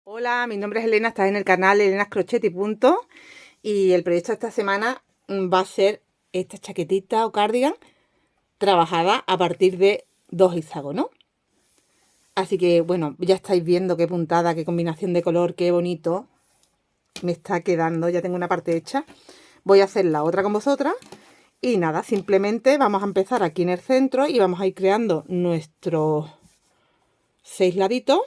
Hola, mi nombre es Elena, estás en el canal Elena's Crochet y Punto. Y el proyecto de esta semana va a ser esta chaquetita o cardigan trabajada a partir de 2 hexágonos. Así que bueno, ya estáis viendo qué puntada, qué combinación de color, qué bonito me está quedando. Ya tengo una parte hecha. Voy a hacer la otra con vosotras. Y nada, simplemente vamos a empezar aquí en el centro y vamos a ir creando nuestros 6 laditos.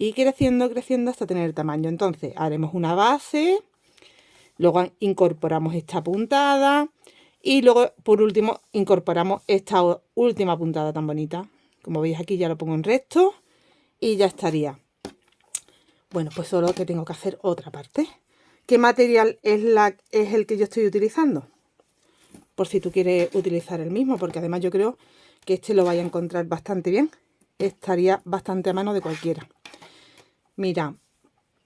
Y creciendo, creciendo hasta tener el tamaño. Entonces haremos una base, luego incorporamos esta puntada y luego por último incorporamos esta última puntada tan bonita. Como veis aquí ya lo pongo en recto y ya estaría. Bueno, pues solo que tengo que hacer otra parte. ¿Qué material es el que yo estoy utilizando? Por si tú quieres utilizar el mismo, porque además yo creo que este lo vais a encontrar bastante bien. Estaría bastante a mano de cualquiera. Mira,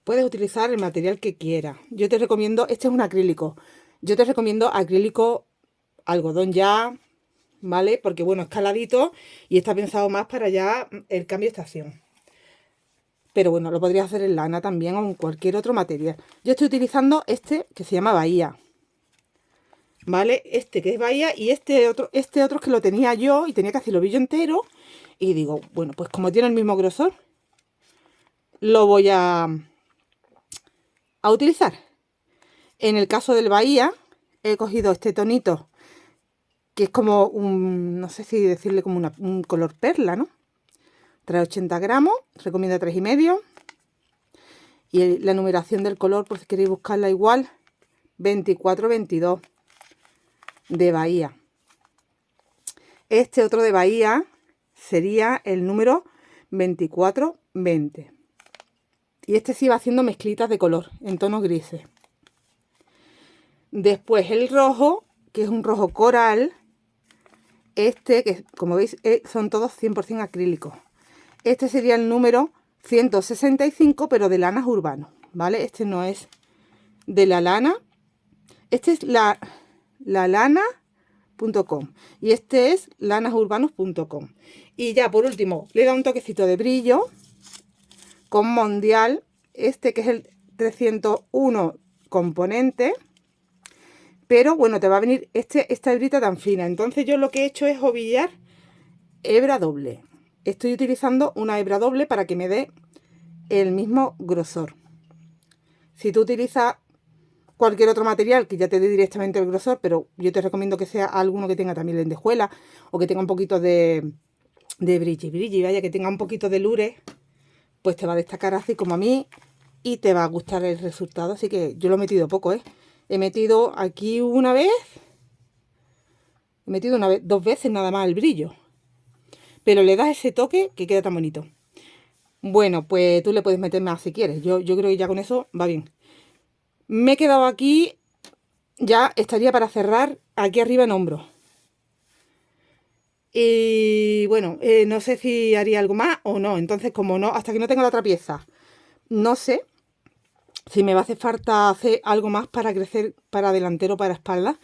puedes utilizar el material que quieras. Yo te recomiendo, este es un acrílico. Yo te recomiendo acrílico algodón ya, ¿vale? Porque bueno, es caladito y está pensado más para ya el cambio de estación. Pero bueno, lo podrías hacer en lana también o en cualquier otro material. Yo estoy utilizando este que se llama Bahía, ¿vale? Este que es Bahía y este otro es que lo tenía yo y tenía que hacer el ovillo entero. Y digo, bueno, pues como tiene el mismo grosor, lo voy a utilizar. En el caso del Bahía, he cogido este tonito, que es como un, no sé si decirle como un color perla, ¿no? Trae 80 gramos, recomiendo 3,5. Y la numeración del color, por si queréis buscarla igual, 24-22 de Bahía. Este otro de Bahía sería el número 24-20. Y este sí va haciendo mezclitas de color en tonos grises. Después el rojo, que es un rojo coral. Este, que como veis, son todos 100% acrílicos. Este sería el número 165, pero de lanas urbanos, ¿vale? Este no es de la lana. Este es la lana.com y este es lanasurbanos.com. Y ya por último, le da un toquecito de brillo con Mondial, este que es el 301 componente. Pero bueno, te va a venir esta hebrita tan fina. Entonces yo lo que he hecho es ovillar hebra doble. Estoy utilizando una hebra doble para que me dé el mismo grosor. Si tú utilizas cualquier otro material que ya te dé directamente el grosor, pero yo te recomiendo que sea alguno que tenga también lentejuela o que tenga un poquito de brilli, vaya, que tenga un poquito de lure, pues te va a destacar así como a mí y te va a gustar el resultado. Así que yo lo he metido poco, ¿eh? He metido aquí una vez, dos veces nada más el brillo. Pero le das ese toque que queda tan bonito. Bueno, pues tú le puedes meter más si quieres. Yo creo que ya con eso va bien. Me he quedado aquí, ya estaría para cerrar aquí arriba en hombros. Y bueno, no sé si haría algo más o no. Entonces, como no, hasta que no tenga la otra pieza, no sé si me va a hacer falta hacer algo más para crecer para delantero, para espalda.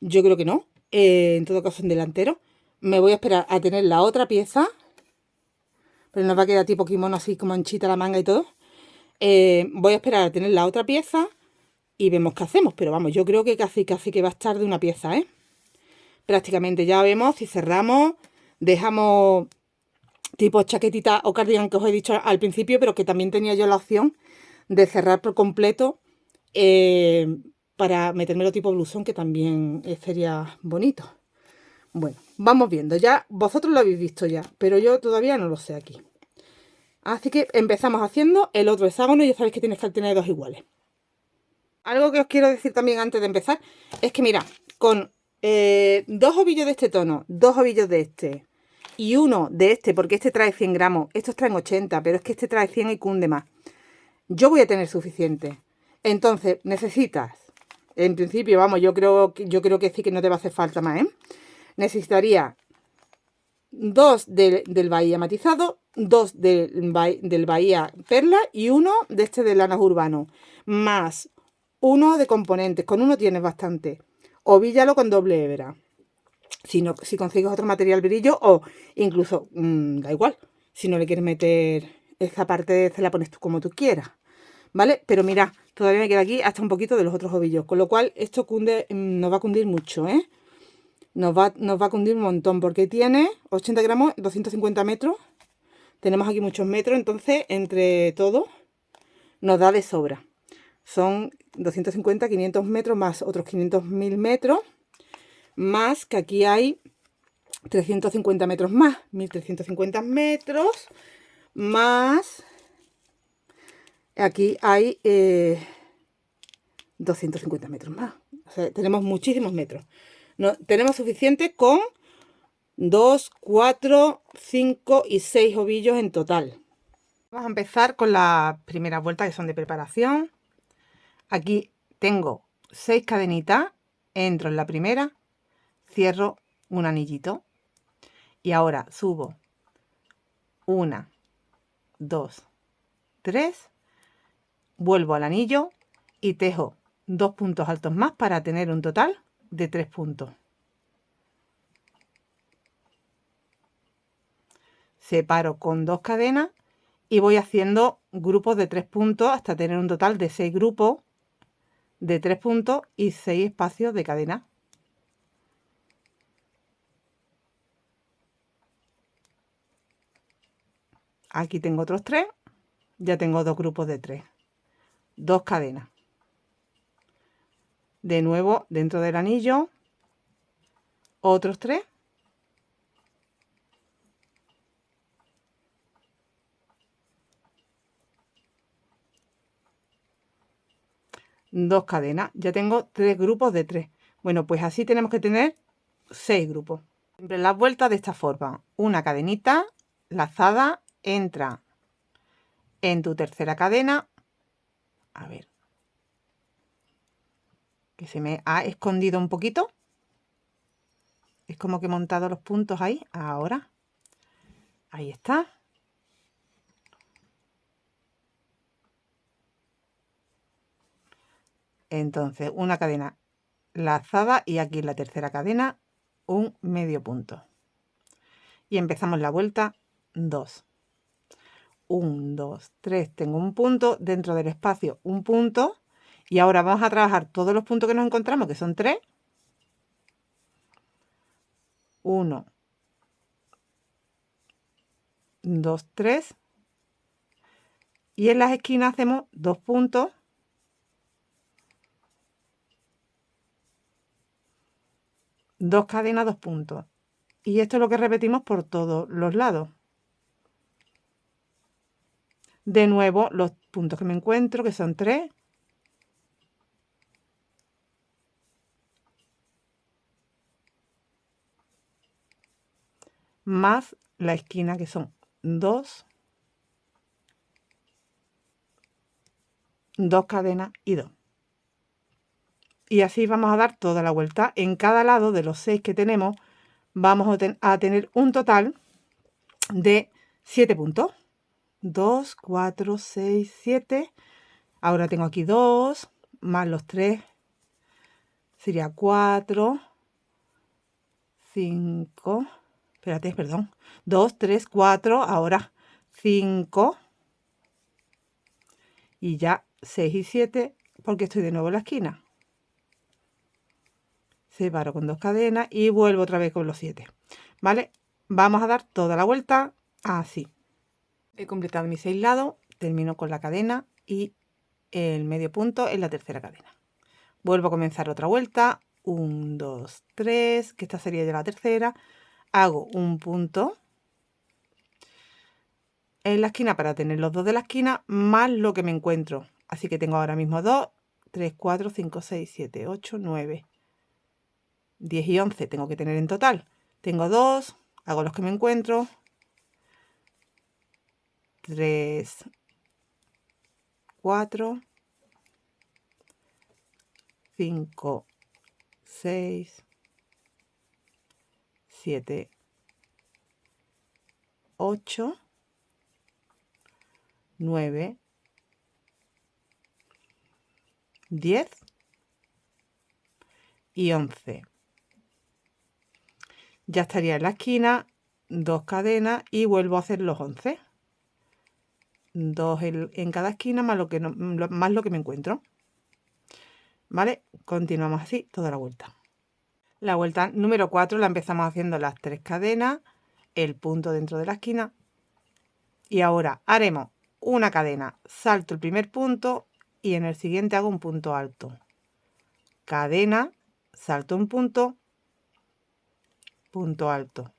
Yo creo que no. En todo caso, en delantero. Me voy a esperar a tener la otra pieza. Pero nos va a quedar tipo kimono así como anchita la manga y todo. Voy a esperar a tener la otra pieza y vemos qué hacemos. Pero vamos, yo creo que casi que va a estar de una pieza, ¿eh? Prácticamente ya vemos si cerramos, dejamos tipo chaquetita o cardigan que os he dicho al principio, pero que también tenía yo la opción de cerrar por completo para metérmelo tipo blusón, que también sería bonito. Bueno, vamos viendo. Ya vosotros lo habéis visto ya, pero yo todavía no lo sé aquí. Así que empezamos haciendo el otro hexágono y ya sabéis que tienes que tener dos iguales. Algo que os quiero decir también antes de empezar es que mira, con dos ovillos de este tono, dos ovillos de este y uno de este, porque este trae 100 gramos, estos traen 80, pero es que este trae 100 y cunde más. Yo voy a tener suficiente. Entonces necesitas, en principio, vamos, yo creo que sí que no te va a hacer falta más, ¿eh? Necesitaría dos del Bahía matizado, dos del Bahía perla y uno de este de lanas urbano, más uno de componentes. Con uno tienes bastante. Ovíllalo con doble hebra. Si consigues otro material brillo o incluso, da igual, si no le quieres meter Esa parte se la pones tú como tú quieras, ¿vale? Pero mira, todavía me queda aquí hasta un poquito de los otros ovillos, con lo cual esto cunde, nos va a cundir mucho, ¿eh? Nos va a cundir un montón, porque tiene 80 gramos, 250 metros. Tenemos aquí muchos metros, entonces entre todo nos da de sobra. Son 250, 500 metros más otros 500.000 metros, más que aquí hay 350 metros más, 1350 metros, más aquí hay 250 metros más. O sea, tenemos muchísimos metros. No, tenemos suficiente con 2, 4, 5 y 6 ovillos en total. Vamos a empezar con las primeras vueltas, que son de preparación. Aquí tengo 6 cadenitas, entro en la primera, cierro un anillito y ahora subo 1, 2, 3, vuelvo al anillo y tejo 2 puntos altos más para tener un total de 3 puntos. Separo con 2 cadenas y voy haciendo grupos de 3 puntos hasta tener un total de 6 grupos de 3 puntos y 6 espacios de cadena. Aquí tengo otros 3, ya tengo 2 grupos de 3, 2 cadenas. De nuevo dentro del anillo, otros 3. Dos cadenas, ya tengo 3 grupos de 3. Bueno, pues así tenemos que tener 6 grupos. Siempre las vueltas de esta forma, una cadenita lazada entra en tu tercera cadena. A ver, que se me ha escondido un poquito. Es como que he montado los puntos ahí. Ahora, ahí está. Entonces, una cadena lazada y aquí en la tercera cadena un medio punto. Y empezamos la vuelta 2. 1, 2, 3, tengo un punto, dentro del espacio un punto. Y ahora vamos a trabajar todos los puntos que nos encontramos, que son 3. 1, 2, 3. Y en las esquinas hacemos 2 puntos. Dos cadenas, 2 puntos. Y esto es lo que repetimos por todos los lados. De nuevo, los puntos que me encuentro, que son 3. Más la esquina, que son 2. 2 cadenas y 2. Y así vamos a dar toda la vuelta. En cada lado de los 6 que tenemos, vamos a tener un total de 7 puntos. 2, 4, 6, 7. Ahora tengo aquí 2, más los 3. Sería 4, 5. Espérate, perdón. 2, 3, 4. Ahora 5. Y ya 6 y 7, porque estoy de nuevo en la esquina. Separo con 2 cadenas y vuelvo otra vez con los 7. ¿Vale? Vamos a dar toda la vuelta así. He completado mis 6 lados, termino con la cadena y el medio punto en la tercera cadena. Vuelvo a comenzar otra vuelta. 1, 2, 3, que esta sería ya la tercera. Hago un punto en la esquina para tener los 2 de la esquina más lo que me encuentro. Así que tengo ahora mismo 2, 3, 4, 5, 6, 7, 8, 9, 10 y 11 tengo que tener en total. Tengo 2, hago los que me encuentro. 3, 4, 5, 6, 7, 8, 9, 10 y 11. Ya estaría en la esquina, 2 cadenas y vuelvo a hacer los 11. 2 en cada esquina más lo que, más lo que me encuentro. ¿Vale? Continuamos así toda la vuelta. La vuelta número 4 la empezamos haciendo las 3 cadenas, el punto dentro de la esquina. Y ahora haremos una cadena, salto el primer punto y en el siguiente hago un punto alto. Cadena, salto un punto, punto alto.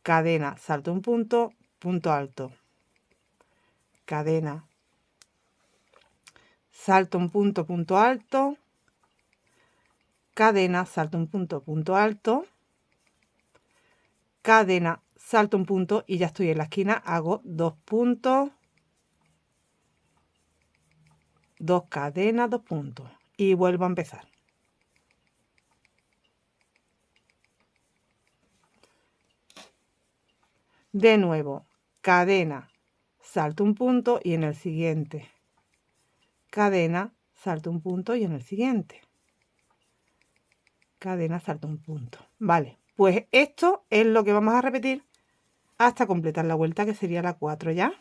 Cadena, salto un punto, punto alto. Cadena, salto un punto, punto alto. Cadena, salto un punto, punto alto. Cadena, salto un punto y ya estoy en la esquina, hago 2 puntos, 2 cadenas, 2 puntos y vuelvo a empezar. De nuevo, cadena, salto un punto y en el siguiente. Cadena, salto un punto y en el siguiente. Cadena, salto un punto. Vale, pues esto es lo que vamos a repetir hasta completar la vuelta, que sería la 4 ya.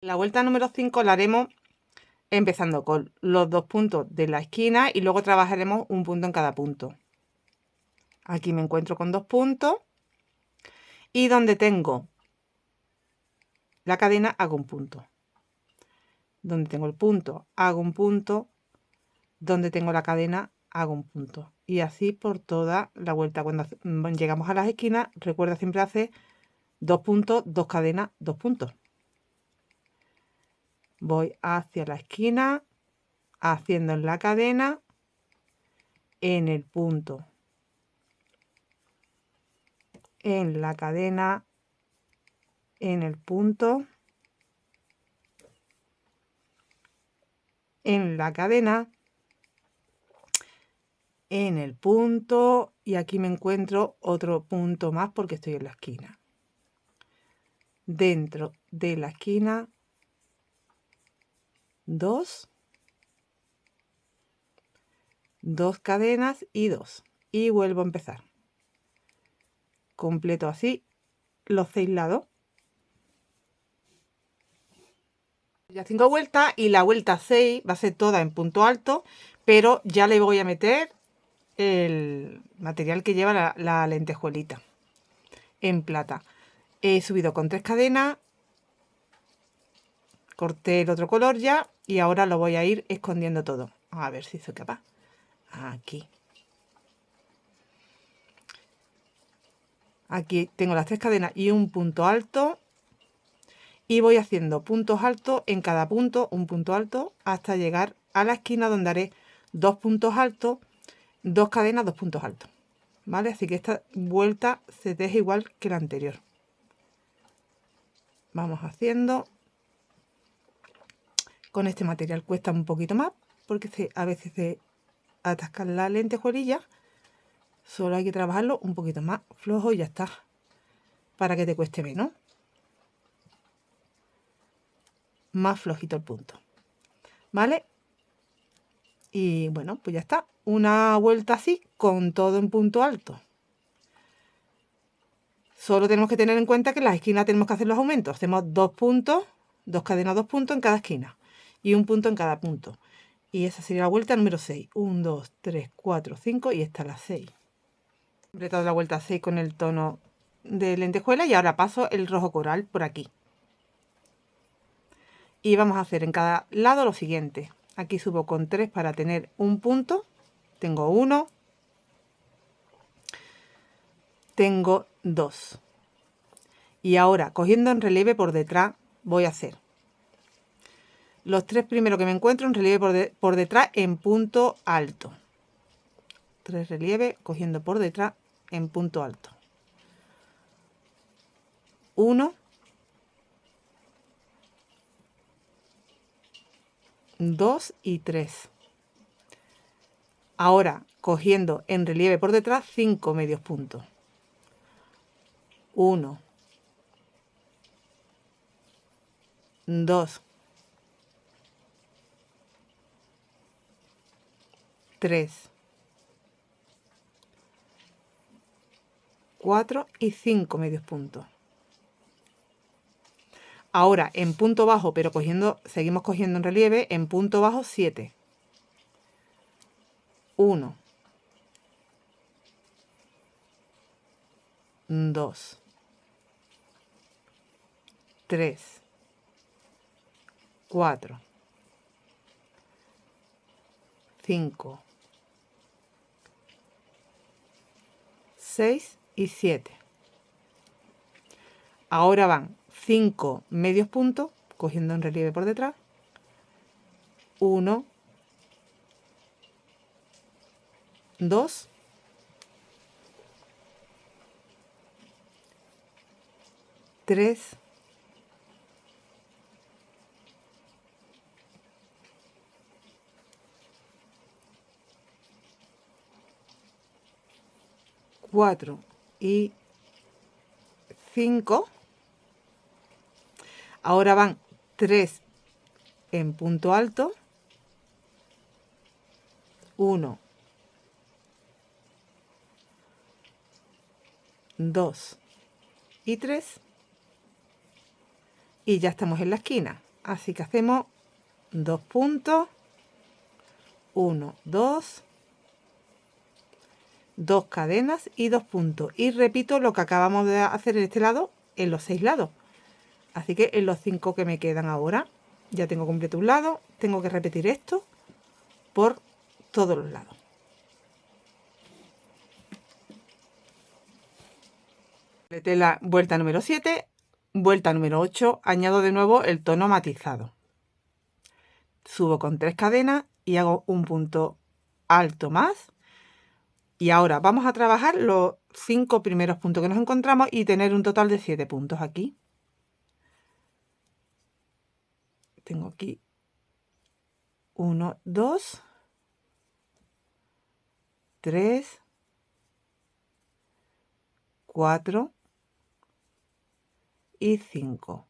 La vuelta número 5 la haremos empezando con los 2 puntos de la esquina y luego trabajaremos un punto en cada punto. Aquí me encuentro con 2 puntos y donde tengo la cadena hago un punto. Donde tengo el punto hago un punto. Donde tengo la cadena hago un punto. Y así por toda la vuelta. Cuando llegamos a las esquinas, recuerda siempre hacer 2 puntos, 2 cadenas, 2 puntos. Voy hacia la esquina, haciendo en la cadena, en el punto, en la cadena, en el punto, en la cadena, en el punto y aquí me encuentro otro punto más porque estoy en la esquina. Dentro de la esquina, 2 cadenas y 2 y vuelvo a empezar. Completo así los 6 lados. Ya 5 vueltas y la vuelta 6 va a ser toda en punto alto, pero ya le voy a meter el material que lleva la lentejuelita en plata. He subido con 3 cadenas, corté el otro color ya y ahora lo voy a ir escondiendo todo. A ver si soy capaz. Aquí. Aquí tengo las 3 cadenas y un punto alto. Y voy haciendo puntos altos en cada punto, un punto alto, hasta llegar a la esquina donde haré 2 puntos altos, 2 cadenas, 2 puntos altos. ¿Vale? Así que esta vuelta se deja igual que la anterior. Vamos haciendo. Con este material cuesta un poquito más porque a veces se atascan la lentejuelilla. Solo hay que trabajarlo un poquito más flojo y ya está. Para que te cueste menos. Más flojito el punto. ¿Vale? Y bueno, pues ya está. Una vuelta así con todo en punto alto. Solo tenemos que tener en cuenta que en las esquinas tenemos que hacer los aumentos. Hacemos 2 puntos, 2 cadenas, 2 puntos en cada esquina. Y un punto en cada punto. Y esa sería la vuelta número 6. 1, 2, 3, 4, 5 y esta es la 6. He completado la vuelta 6 con el tono de lentejuela y ahora paso el rojo coral por aquí. Y vamos a hacer en cada lado lo siguiente. Aquí subo con 3 para tener un punto. Tengo 1. Tengo 2. Y ahora, cogiendo en relieve por detrás, voy a hacer los 3 primeros que me encuentro en relieve por detrás en punto alto. 3 relieves cogiendo por detrás en punto alto. 1, 2 y 3. Ahora, cogiendo en relieve por detrás 5 medios puntos. 1, 2, 3, 4 y 5 medios puntos. Ahora en punto bajo, pero seguimos cogiendo en relieve, en punto bajo 7. 1, 2, 3, 4, 5, 6 y 7. Ahora van 5 medios puntos, cogiendo en relieve por detrás. 1, 2, 3, 4 y 5. Ahora van 3 en punto alto. 1, 2 y 3. Y ya estamos en la esquina. Así que hacemos 2 puntos. 1, 2. 2 cadenas y 2 puntos. Y repito lo que acabamos de hacer en este lado en los 6 lados. Así que en los 5 que me quedan ahora, ya tengo completo un lado. Tengo que repetir esto por todos los lados. Completé la vuelta número 7, vuelta número 8, añado de nuevo el tono matizado. Subo con 3 cadenas y hago un punto alto más. Y ahora vamos a trabajar los 5 primeros puntos que nos encontramos y tener un total de 7 puntos aquí. Tengo aquí 1, 2, 3, 4 y 5.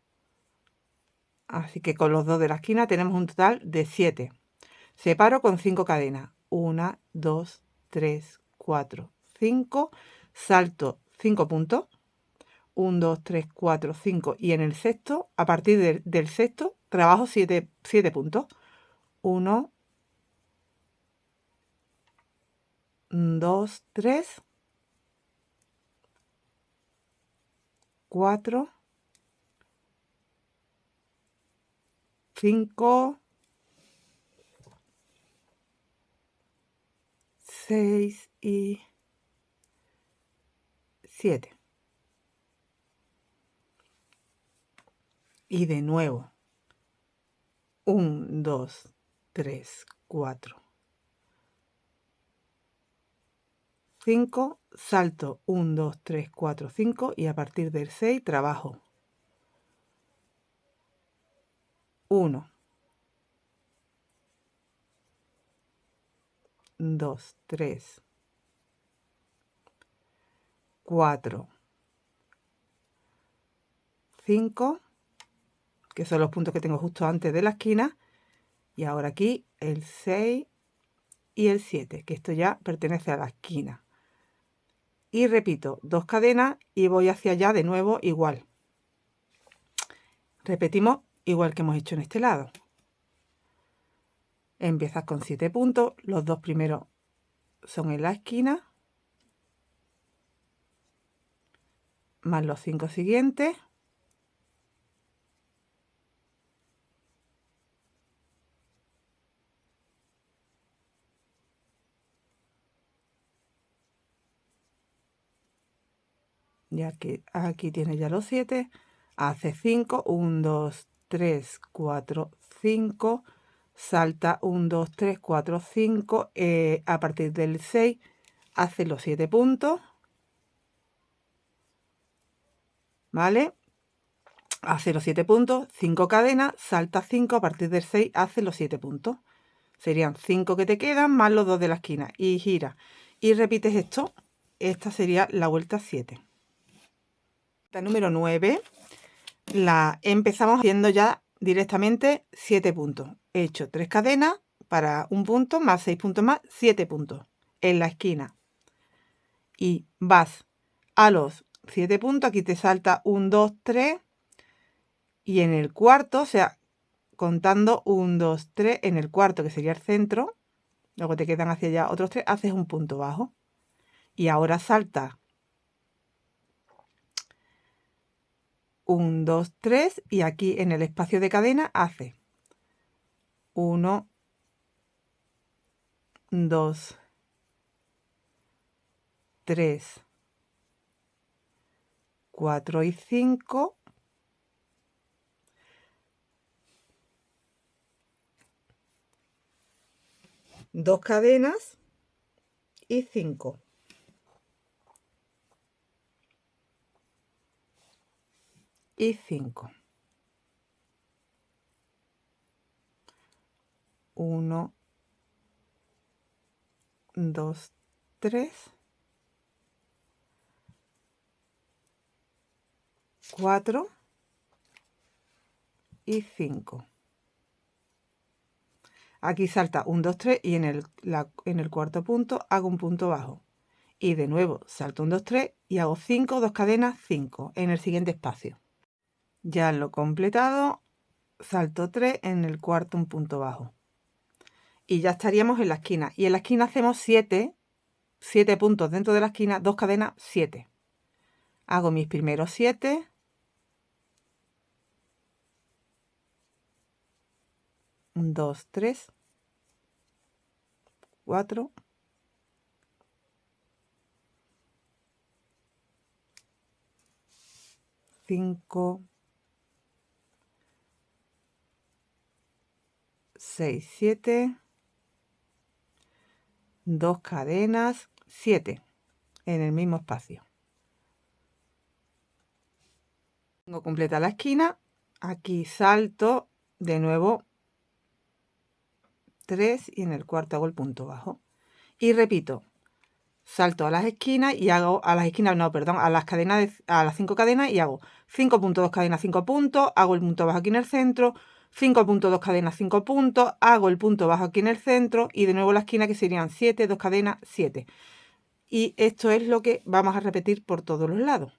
Así que con los 2 de la esquina tenemos un total de 7. Separo con 5 cadenas. 1, 2, 3, 4, 5. Salto 5 puntos. 1, 2, 3, 4, 5. Y en el sexto, a partir del sexto, trabajo 7 puntos. 1, 2, 3, 4, 5, 6 y 7. Y de nuevo. 1, 2, 3, 4, 5, salto 1, 2, 3, 4, 5 y a partir del 6 trabajo 1, 2, 3, 4, 5, que son los puntos que tengo justo antes de la esquina, y ahora aquí el 6 y el 7, que esto ya pertenece a la esquina. Y repito 2 cadenas y voy hacia allá de nuevo igual. Repetimos igual que hemos hecho en este lado. Empiezas con 7 puntos, los 2 primeros son en la esquina, más los 5 siguientes. Ya que aquí tiene ya los 7, hace 5, 1, 2, 3, 4, 5, salta 1, 2, 3, 4, 5, a partir del 6 hace los 7 puntos, ¿vale? Hace los 7 puntos, 5 cadenas, salta 5, a partir del 6 hace los 7 puntos. Serían 5 que te quedan más los 2 de la esquina y gira. Y repites esto, esta sería la vuelta 7. La número 9 la empezamos haciendo ya directamente 7 puntos. He hecho 3 cadenas para un punto, más 6 puntos más, 7 puntos en la esquina. Y vas a los 7 puntos, aquí te salta 1, 2, 3 y en el cuarto, o sea, contando 1, 2, 3, en el cuarto, que sería el centro, luego te quedan hacia allá otros 3, haces un punto bajo. Y ahora salta 1, 2, 3 y aquí en el espacio de cadena hace 1, 2, 3, 4 y 5. Dos cadenas y 5. Y 5. 1, 2, 3, 4 y 5. Aquí salta 1, 2, 3 y en el cuarto punto hago un punto bajo. Y de nuevo salto 1, 2, 3 y hago 5, 2 cadenas, 5 en el siguiente espacio. Ya lo he completado, salto 3 en el cuarto un punto bajo. Y ya estaríamos en la esquina. Y en la esquina hacemos 7 puntos dentro de la esquina, 2 cadenas, 7. Hago mis primeros 7. 1, 2, 3, 4, 5, 6, 7, 2 cadenas, 7 en el mismo espacio. Tengo completa la esquina, aquí salto de nuevo 3 y en el cuarto hago el punto bajo. Y repito, salto a las esquinas y hago, a las esquinas, no, perdón, a las cadenas, a las 5 cadenas y hago 5 puntos, 2 cadenas, 5 puntos, hago el punto bajo aquí en el centro, 5 puntos, 2 cadenas, 5 puntos, hago el punto bajo aquí en el centro y de nuevo la esquina que serían 7, 2 cadenas, 7. Y esto es lo que vamos a repetir por todos los lados.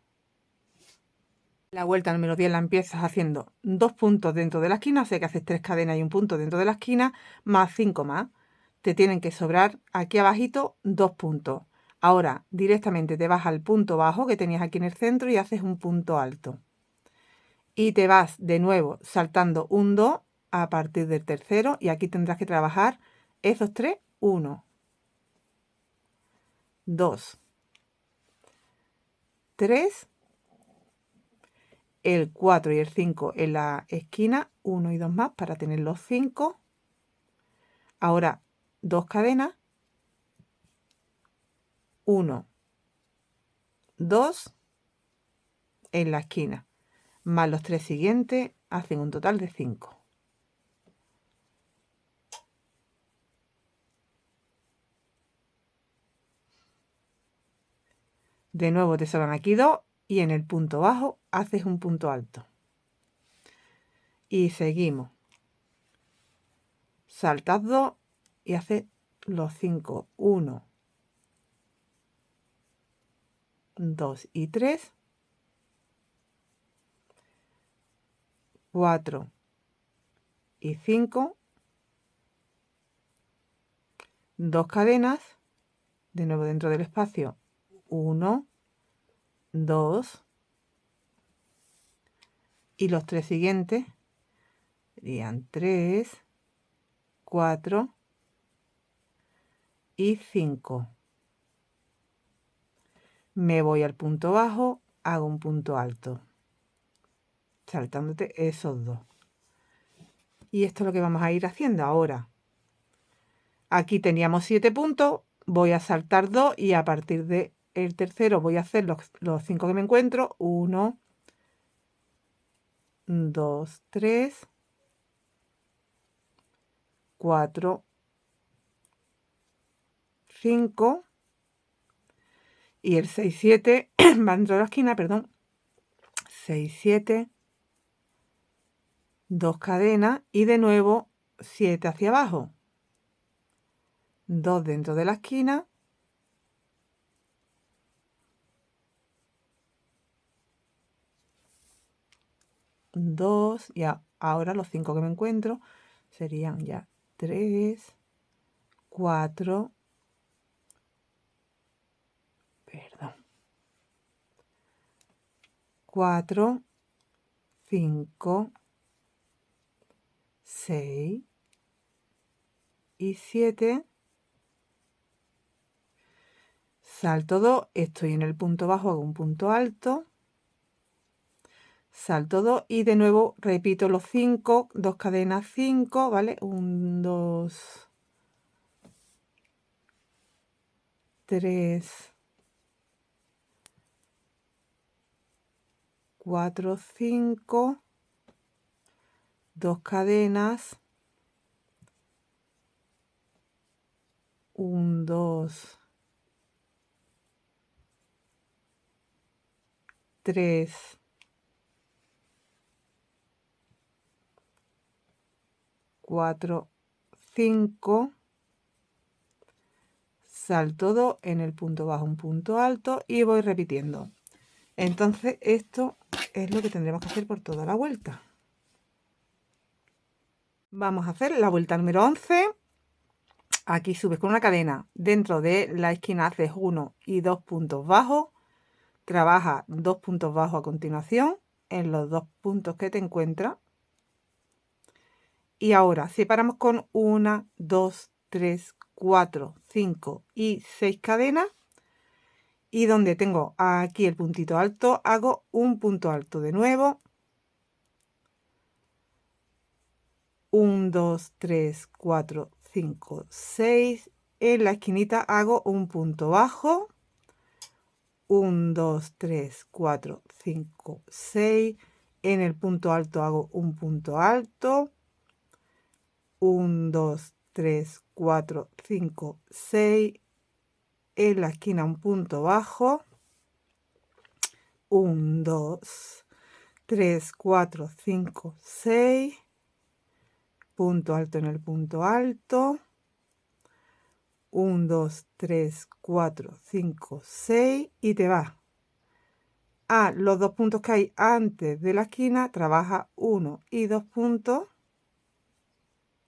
La vuelta número 10 la empiezas haciendo 2 puntos dentro de la esquina, o sea que haces 3 cadenas y un punto dentro de la esquina, más 5 más. Te tienen que sobrar aquí abajito 2 puntos. Ahora directamente te vas al punto bajo que tenías aquí en el centro y haces un punto alto. Y te vas de nuevo saltando un 2 a partir del tercero y aquí tendrás que trabajar esos 3, 1, 2, 3, el 4 y el 5 en la esquina, 1 y 2 más para tener los 5. Ahora 2 cadenas, 1, 2 en la esquina, más los 3 siguientes hacen un total de 5. De nuevo te sobran aquí 2 y en el punto bajo haces un punto alto. Y seguimos. Saltas 2 y haces los 5. 1, 2 y 3. 4 y 5. 2 cadenas. De nuevo dentro del espacio. 1, 2. Y los 3 siguientes serían 3, 4 y 5. Me voy al punto bajo, hago un punto alto, saltándote esos 2. Y esto es lo que vamos a ir haciendo ahora. Aquí teníamos 7 puntos, voy a saltar 2 y a partir del tercero voy a hacer los 5 que me encuentro. 1, 2, 3, 4, 5 y el 6, 7 va dentro de la esquina, perdón. 6, 7, 2 cadenas y de nuevo 7 hacia abajo. 2 dentro de la esquina. 2 y ahora los 5 que me encuentro serían ya 3, 4, perdón, 4, 5, 6 y 7. Salto 2, estoy en el punto bajo, hago un punto alto, salto 2 y de nuevo repito los 5, 2 cadenas 5, ¿vale? 1, 2, 3, 4, 5, 2 cadenas, 1, 2, 3, 4, 5, salto 2 en el punto bajo, un punto alto y voy repitiendo. Entonces esto es lo que tendremos que hacer por toda la vuelta. Vamos a hacer la vuelta número 11. Aquí subes con una cadena, dentro de la esquina haces 1 y 2 puntos bajos, trabaja 2 puntos bajos a continuación en los 2 puntos que te encuentras. Y ahora separamos con 1, 2, 3, 4, 5 y 6 cadenas. Y donde tengo aquí el puntito alto, hago un punto alto de nuevo. 1, 2, 3, 4, 5, 6. En la esquinita hago un punto bajo. 1, 2, 3, 4, 5, 6. En el punto alto hago un punto alto. 1, 2, 3, 4, 5, 6. En la esquina un punto bajo. 1, 2, 3, 4, 5, 6. Punto alto en el punto alto. 1, 2, 3, 4, 5, 6 y te vas a los 2 puntos que hay antes de la esquina, trabaja 1 y 2 puntos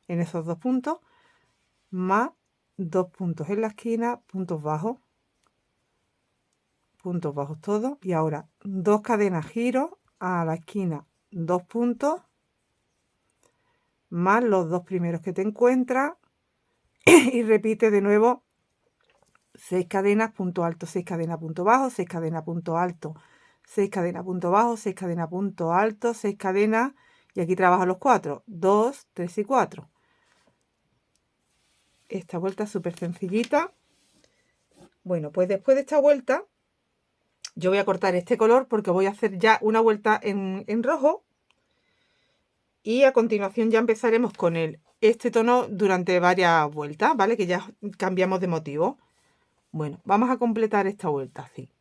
en esos 2 puntos, más 2 puntos en la esquina, puntos bajos todos, y ahora 2 cadenas giro a la esquina, 2 puntos, más los 2 primeros que te encuentras, y repite de nuevo 6 cadenas, punto alto, 6 cadenas, punto bajo, 6 cadenas, punto alto, 6 cadenas, punto bajo, 6 cadenas, punto alto, 6 cadenas, y aquí trabajo los 4, 2, 3 y 4. Esta vuelta es súper sencillita. Bueno, pues después de esta vuelta, yo voy a cortar este color porque voy a hacer ya una vuelta en rojo. Y a continuación ya empezaremos con este tono durante varias vueltas, ¿vale? Que ya cambiamos de motivo. Bueno, vamos a completar esta vuelta así.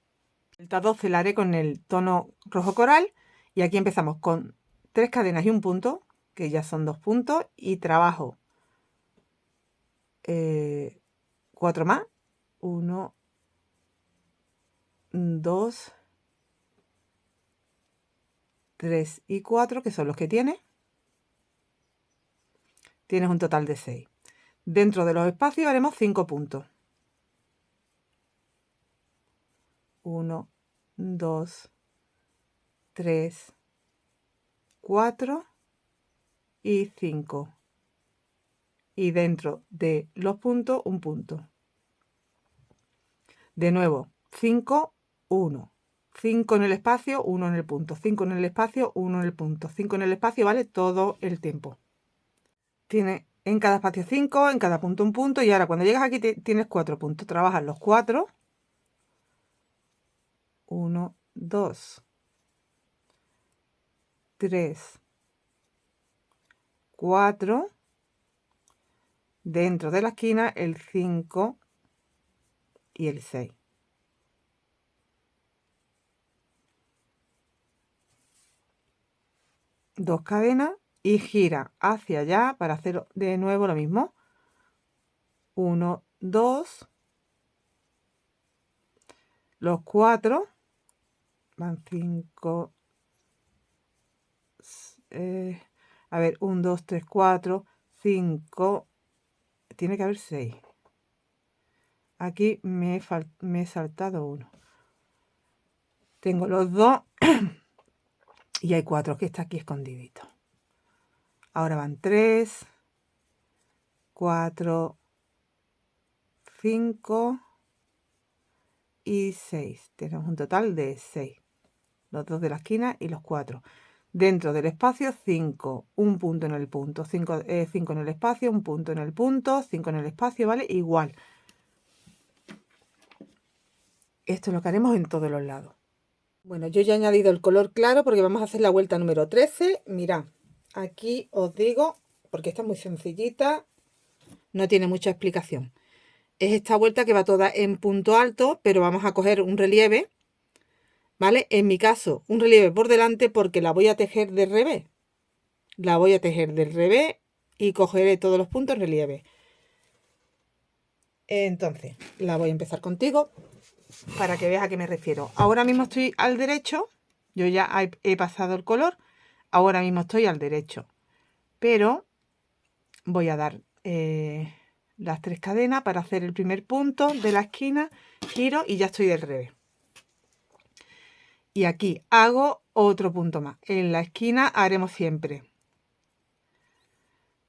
Vuelta 12 la haré con el tono rojo coral. Y aquí empezamos con 3 cadenas y un punto, que ya son 2 puntos. Y trabajo 4 más. 1, 2, 3 y 4, que son los que tienes. Tienes un total de 6. Dentro de los espacios haremos 5 puntos. 1, 2, 3, 4 y 5. Y dentro de los puntos, un punto. De nuevo, 5, 1. 5 en el espacio, 1 en el punto. 5 en el espacio, 1 en el punto. 5 en el espacio, ¿vale? Todo el tiempo. Tiene en cada espacio 5, en cada punto un punto. Y ahora cuando llegas aquí tienes 4 puntos. Trabajas los 4. 1, 2, 3, 4. Dentro de la esquina el 5 y el 6. Dos cadenas y gira hacia allá para hacer de nuevo lo mismo. 1, 2, los 4, van 5, a ver, 1, 2, 3, 4, 5, tiene que haber 6. Aquí me he saltado uno. Tengo los 2 y hay 4 que está aquí escondidito. Ahora van 3, 4, 5 y 6. Tenemos un total de 6. Los 2 de la esquina y los 4. Dentro del espacio 5, un punto en el punto, 5 en el espacio, un punto en el punto, 5 en el espacio, ¿vale? Igual. Esto es lo que haremos en todos los lados. Bueno, yo ya he añadido el color claro porque vamos a hacer la vuelta número 13. Mirad, aquí os digo, porque esta es muy sencillita, no tiene mucha explicación. Es esta vuelta que va toda en punto alto, pero vamos a coger un relieve, ¿vale? En mi caso, un relieve por delante porque la voy a tejer de revés. La voy a tejer del revés y cogeré todos los puntos en relieve. Entonces, la voy a empezar contigo para que veas a qué me refiero. Ahora mismo estoy al derecho, yo ya he pasado el color, ahora mismo estoy al derecho, pero voy a dar las 3 cadenas para hacer el primer punto de la esquina, giro y ya estoy del revés. Y aquí hago otro punto más. En la esquina haremos siempre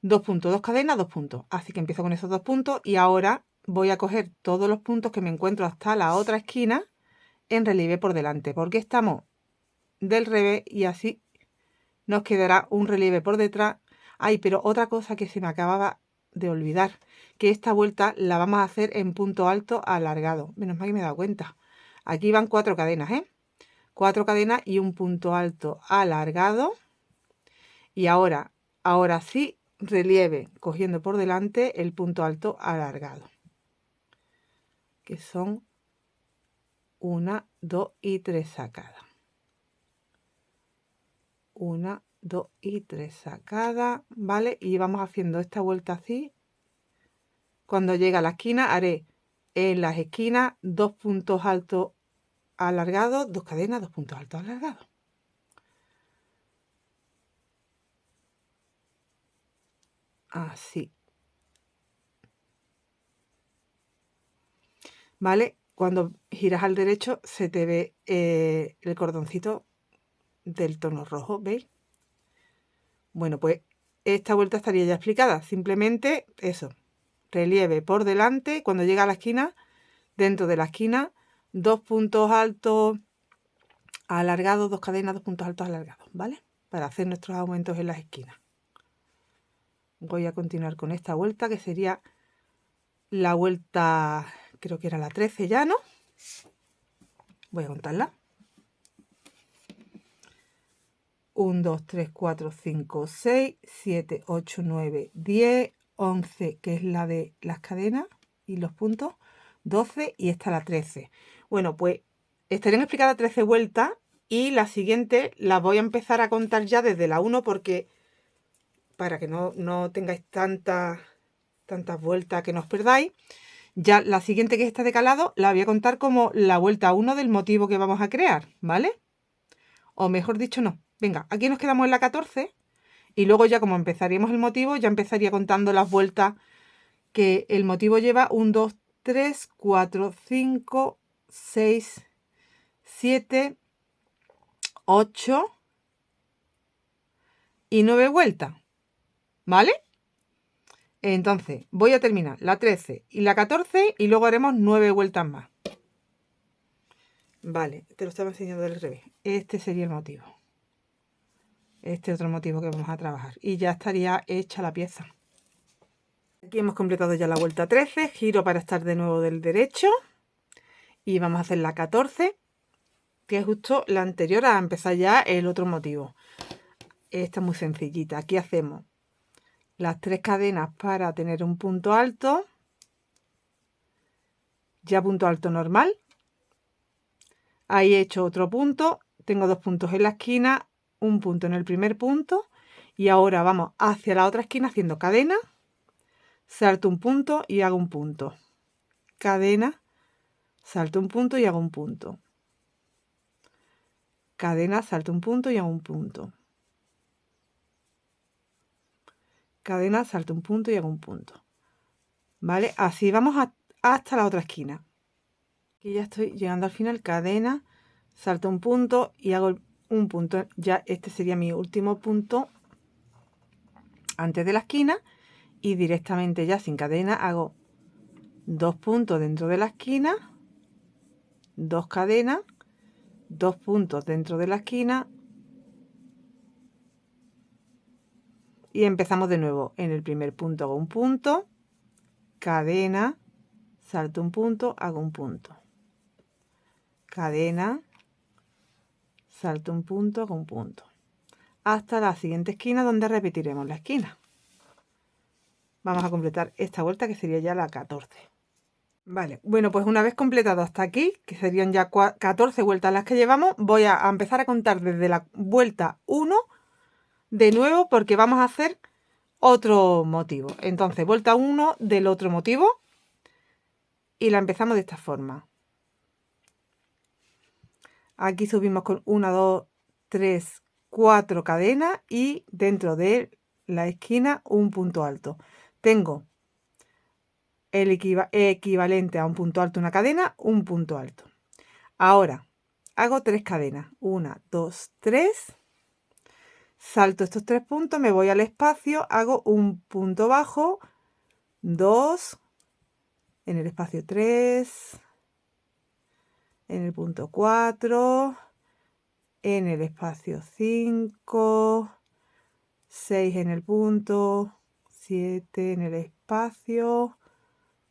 2 puntos, 2 cadenas, 2 puntos. Así que empiezo con esos 2 puntos y ahora voy a coger todos los puntos que me encuentro hasta la otra esquina en relieve por delante, porque estamos del revés y así nos quedará un relieve por detrás. Ay, pero otra cosa que se me acababa de olvidar, que esta vuelta la vamos a hacer en punto alto alargado. Menos mal que me he dado cuenta. Aquí van 4 cadenas, 4 cadenas y un punto alto alargado. Y ahora sí, relieve cogiendo por delante el punto alto alargado, que son 1, 2 y 3 sacadas. 1, 2 y 3 sacadas, ¿vale? Y vamos haciendo esta vuelta así. Cuando llegue a la esquina haré en las esquinas 2 puntos altos alargados, 2 cadenas, 2 puntos altos alargados. Así. ¿Vale? Cuando giras al derecho se te ve el cordoncito del tono rojo, ¿veis? Bueno, pues esta vuelta estaría ya explicada. Simplemente eso, relieve por delante, cuando llega a la esquina, dentro de la esquina, 2 puntos altos alargados, 2 cadenas, 2 puntos altos alargados, ¿vale? Para hacer nuestros aumentos en las esquinas. Voy a continuar con esta vuelta, que sería la vuelta, creo que era la 13 ya, ¿no? Voy a contarla. 1, 2, 3, 4, 5, 6, 7, 8, 9, 10, 11, que es la de las cadenas y los puntos, 12 y esta la 13. Bueno, pues estarían explicadas 13 vueltas y la siguiente la voy a empezar a contar ya desde la 1 porque para que no tengáis tantas vueltas que no os perdáis. Ya la siguiente, que es esta de calado, la voy a contar como la vuelta 1 del motivo que vamos a crear, ¿vale? O mejor dicho, no. Venga, aquí nos quedamos en la 14 y luego ya como empezaríamos el motivo, ya empezaría contando las vueltas que el motivo lleva. 1, 2, 3, 4, 5, 6, 7, 8 y 9 vueltas, ¿vale? Entonces voy a terminar la 13 y la 14 y luego haremos 9 vueltas más. Vale, te lo estaba enseñando del revés. Este sería el motivo. Este otro motivo que vamos a trabajar. Y ya estaría hecha la pieza. Aquí hemos completado ya la vuelta 13. Giro para estar de nuevo del derecho. Y vamos a hacer la 14, que es justo la anterior a empezar ya el otro motivo. Esta es muy sencillita. Aquí hacemos las 3 cadenas para tener un punto alto. Ya punto alto normal. Ahí he hecho otro punto. Tengo 2 puntos en la esquina, un punto en el primer punto. Y ahora vamos hacia la otra esquina haciendo cadena. Salto un punto y hago un punto. Cadena, salto un punto y hago un punto. Cadena, salto un punto y hago un punto. cadena, salto un punto y hago un punto. ¿Vale? Así vamos hasta la otra esquina. Aquí ya estoy llegando al final, cadena, salto un punto y hago un punto. Ya este sería mi último punto antes de la esquina, y directamente ya sin cadena hago 2 puntos dentro de la esquina, 2 cadenas, 2 puntos dentro de la esquina, y empezamos de nuevo. En el primer punto hago un punto, cadena, salto un punto, hago un punto, cadena, salto un punto, hago un punto, hasta la siguiente esquina, donde repetiremos la esquina. Vamos a completar esta vuelta, que sería ya la 14. Vale, bueno, pues una vez completado hasta aquí, que serían ya 14 vueltas las que llevamos, voy a empezar a contar desde la vuelta 1 de nuevo, porque vamos a hacer otro motivo. Entonces, vuelta 1 del otro motivo, y la empezamos de esta forma. Aquí subimos con 1, 2, 3, 4 cadenas, y dentro de la esquina un punto alto. Tengo el equivalente a un punto alto, una cadena, un punto alto. Ahora hago 3 cadenas, 1, 2, 3, salto estos 3 puntos, me voy al espacio, hago un punto bajo, 2, en el espacio 3, en el punto 4, en el espacio 5, 6 en el punto, 7 en el espacio,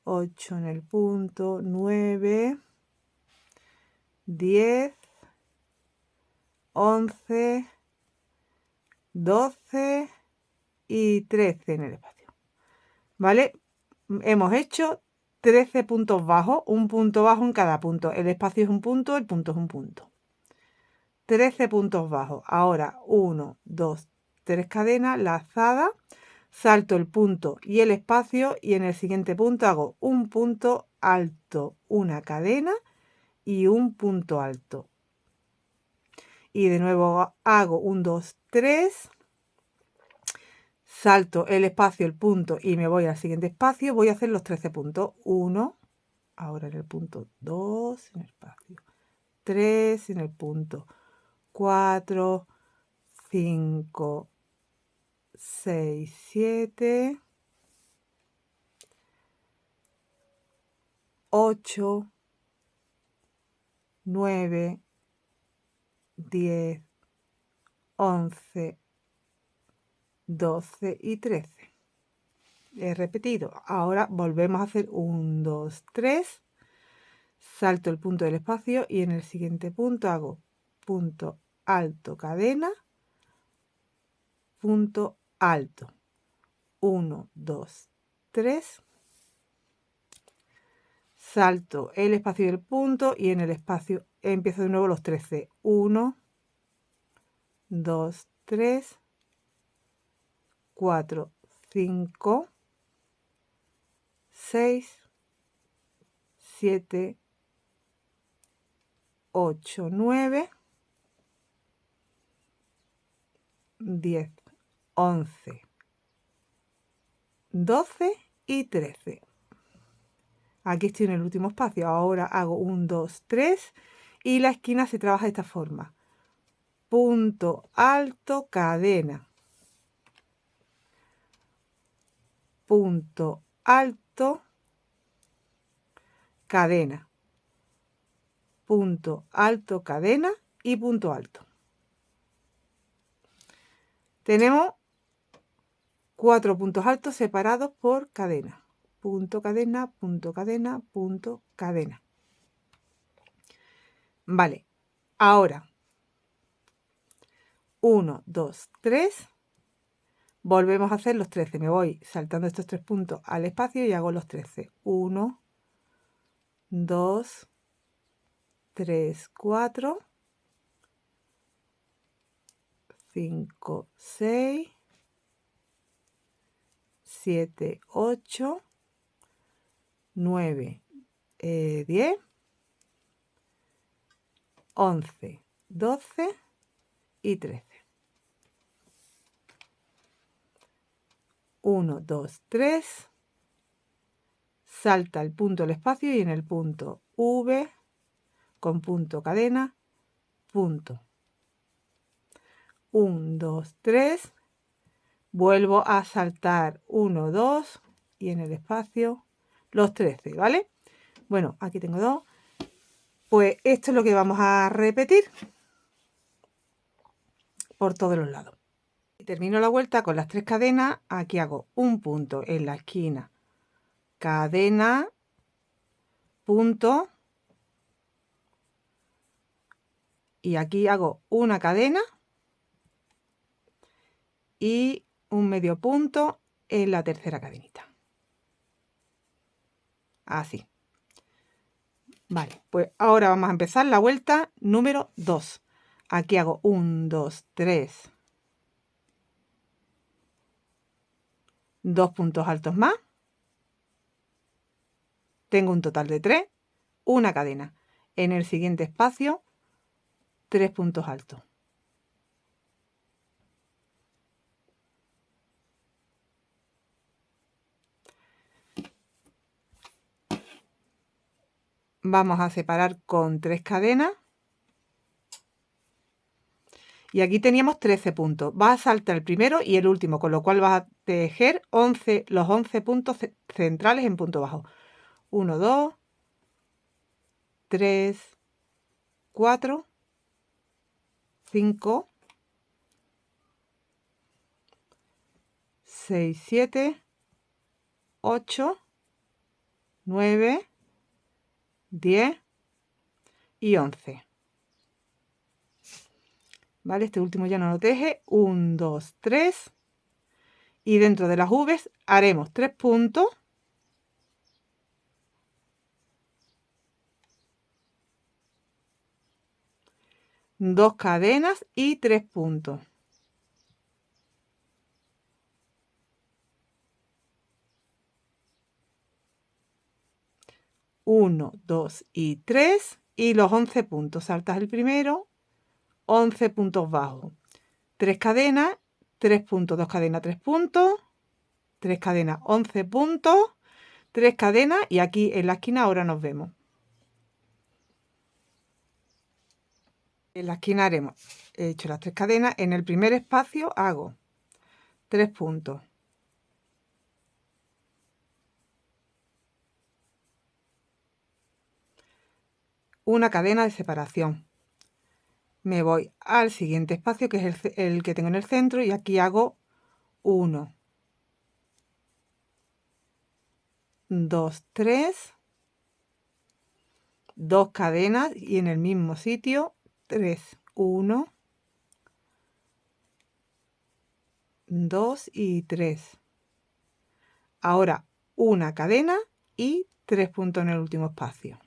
8 en el punto, 9, 10, 11, 12 y 13 en el espacio. ¿Vale? Hemos hecho 13 puntos bajos, un punto bajo en cada punto. El espacio es un punto, el punto es un punto. 13 puntos bajos. Ahora 1, 2, 3 cadenas lazadas, salto el punto y el espacio, y en el siguiente punto hago un punto alto, una cadena y un punto alto. Y de nuevo hago 1, 2, 3, salto el espacio, el punto, y me voy al siguiente espacio. Voy a hacer los 13 puntos. 1, ahora en el punto 2, en el espacio 3, en el punto 4, 5, 6, 7, 8, 9, 10, 11, 12 y 13. He repetido. Ahora volvemos a hacer 1, 2, 3, salto el punto del espacio, y en el siguiente punto hago punto alto, cadena, punto alto. 1, 2, 3, salto el espacio del punto, y en el espacio empiezo de nuevo los 13. 1, 2, 3, 4, 5, 6, 7, 8, 9, 10, 11, 12 y 13. Aquí estoy en el último espacio. Ahora hago 1, 2, 3, y la esquina se trabaja de esta forma. Punto alto, cadena, punto alto, cadena, punto alto, cadena y punto alto. Tenemos 4 puntos altos separados por cadena. Punto, cadena, punto, cadena, punto, cadena. Vale, ahora 1, 2, 3, volvemos a hacer los 13. Me voy saltando estos 3 puntos al espacio y hago los 13. 1, 2, 3, 4, 5, 6, 7, 8, 9, 10, 11, 12 y 13. 1, 2, 3, salta el punto del espacio y en el punto V con punto cadena, punto. 1, 2, 3, vuelvo a saltar 1, 2 y en el espacio los 13, ¿vale? Bueno, aquí tengo 2. Pues esto es lo que vamos a repetir por todos los lados. Y termino la vuelta con las 3 cadenas. Aquí hago un punto en la esquina, cadena, punto, y aquí hago una cadena y un medio punto en la tercera cadenita. Así. Vale, pues ahora vamos a empezar la vuelta número 2. Aquí hago 1, 2, 3, 2 puntos altos más. Tengo un total de 3, una cadena. En el siguiente espacio, 3 puntos altos. Vamos a separar con 3 cadenas. Y aquí teníamos 13 puntos. Vas a saltar el primero y el último, con lo cual vas a tejer los 11 puntos centrales en punto bajo. 1, 2, 3, 4, 5, 6, 7, 8, 9, 10 y 11. ¿Vale? Este último ya no lo teje. 1, 2, 3. Y dentro de las V haremos 3 puntos. Dos cadenas y 3 puntos. Uno, 2 y 3. Y los 11 puntos. Saltas el primero. 11 puntos bajos. 3 cadenas, 3 puntos, 2 cadenas, 3 puntos. 3 cadenas, 11 puntos. 3 cadenas y aquí en la esquina ahora nos vemos. En la esquina he hecho las 3 cadenas. En el primer espacio hago 3 puntos. Una cadena de separación. Me voy al siguiente espacio, que es el que tengo en el centro, y aquí hago 1, 2, 3, 2 cadenas y en el mismo sitio 3, 1, 2 y 3. Ahora una cadena y 3 puntos en el último espacio.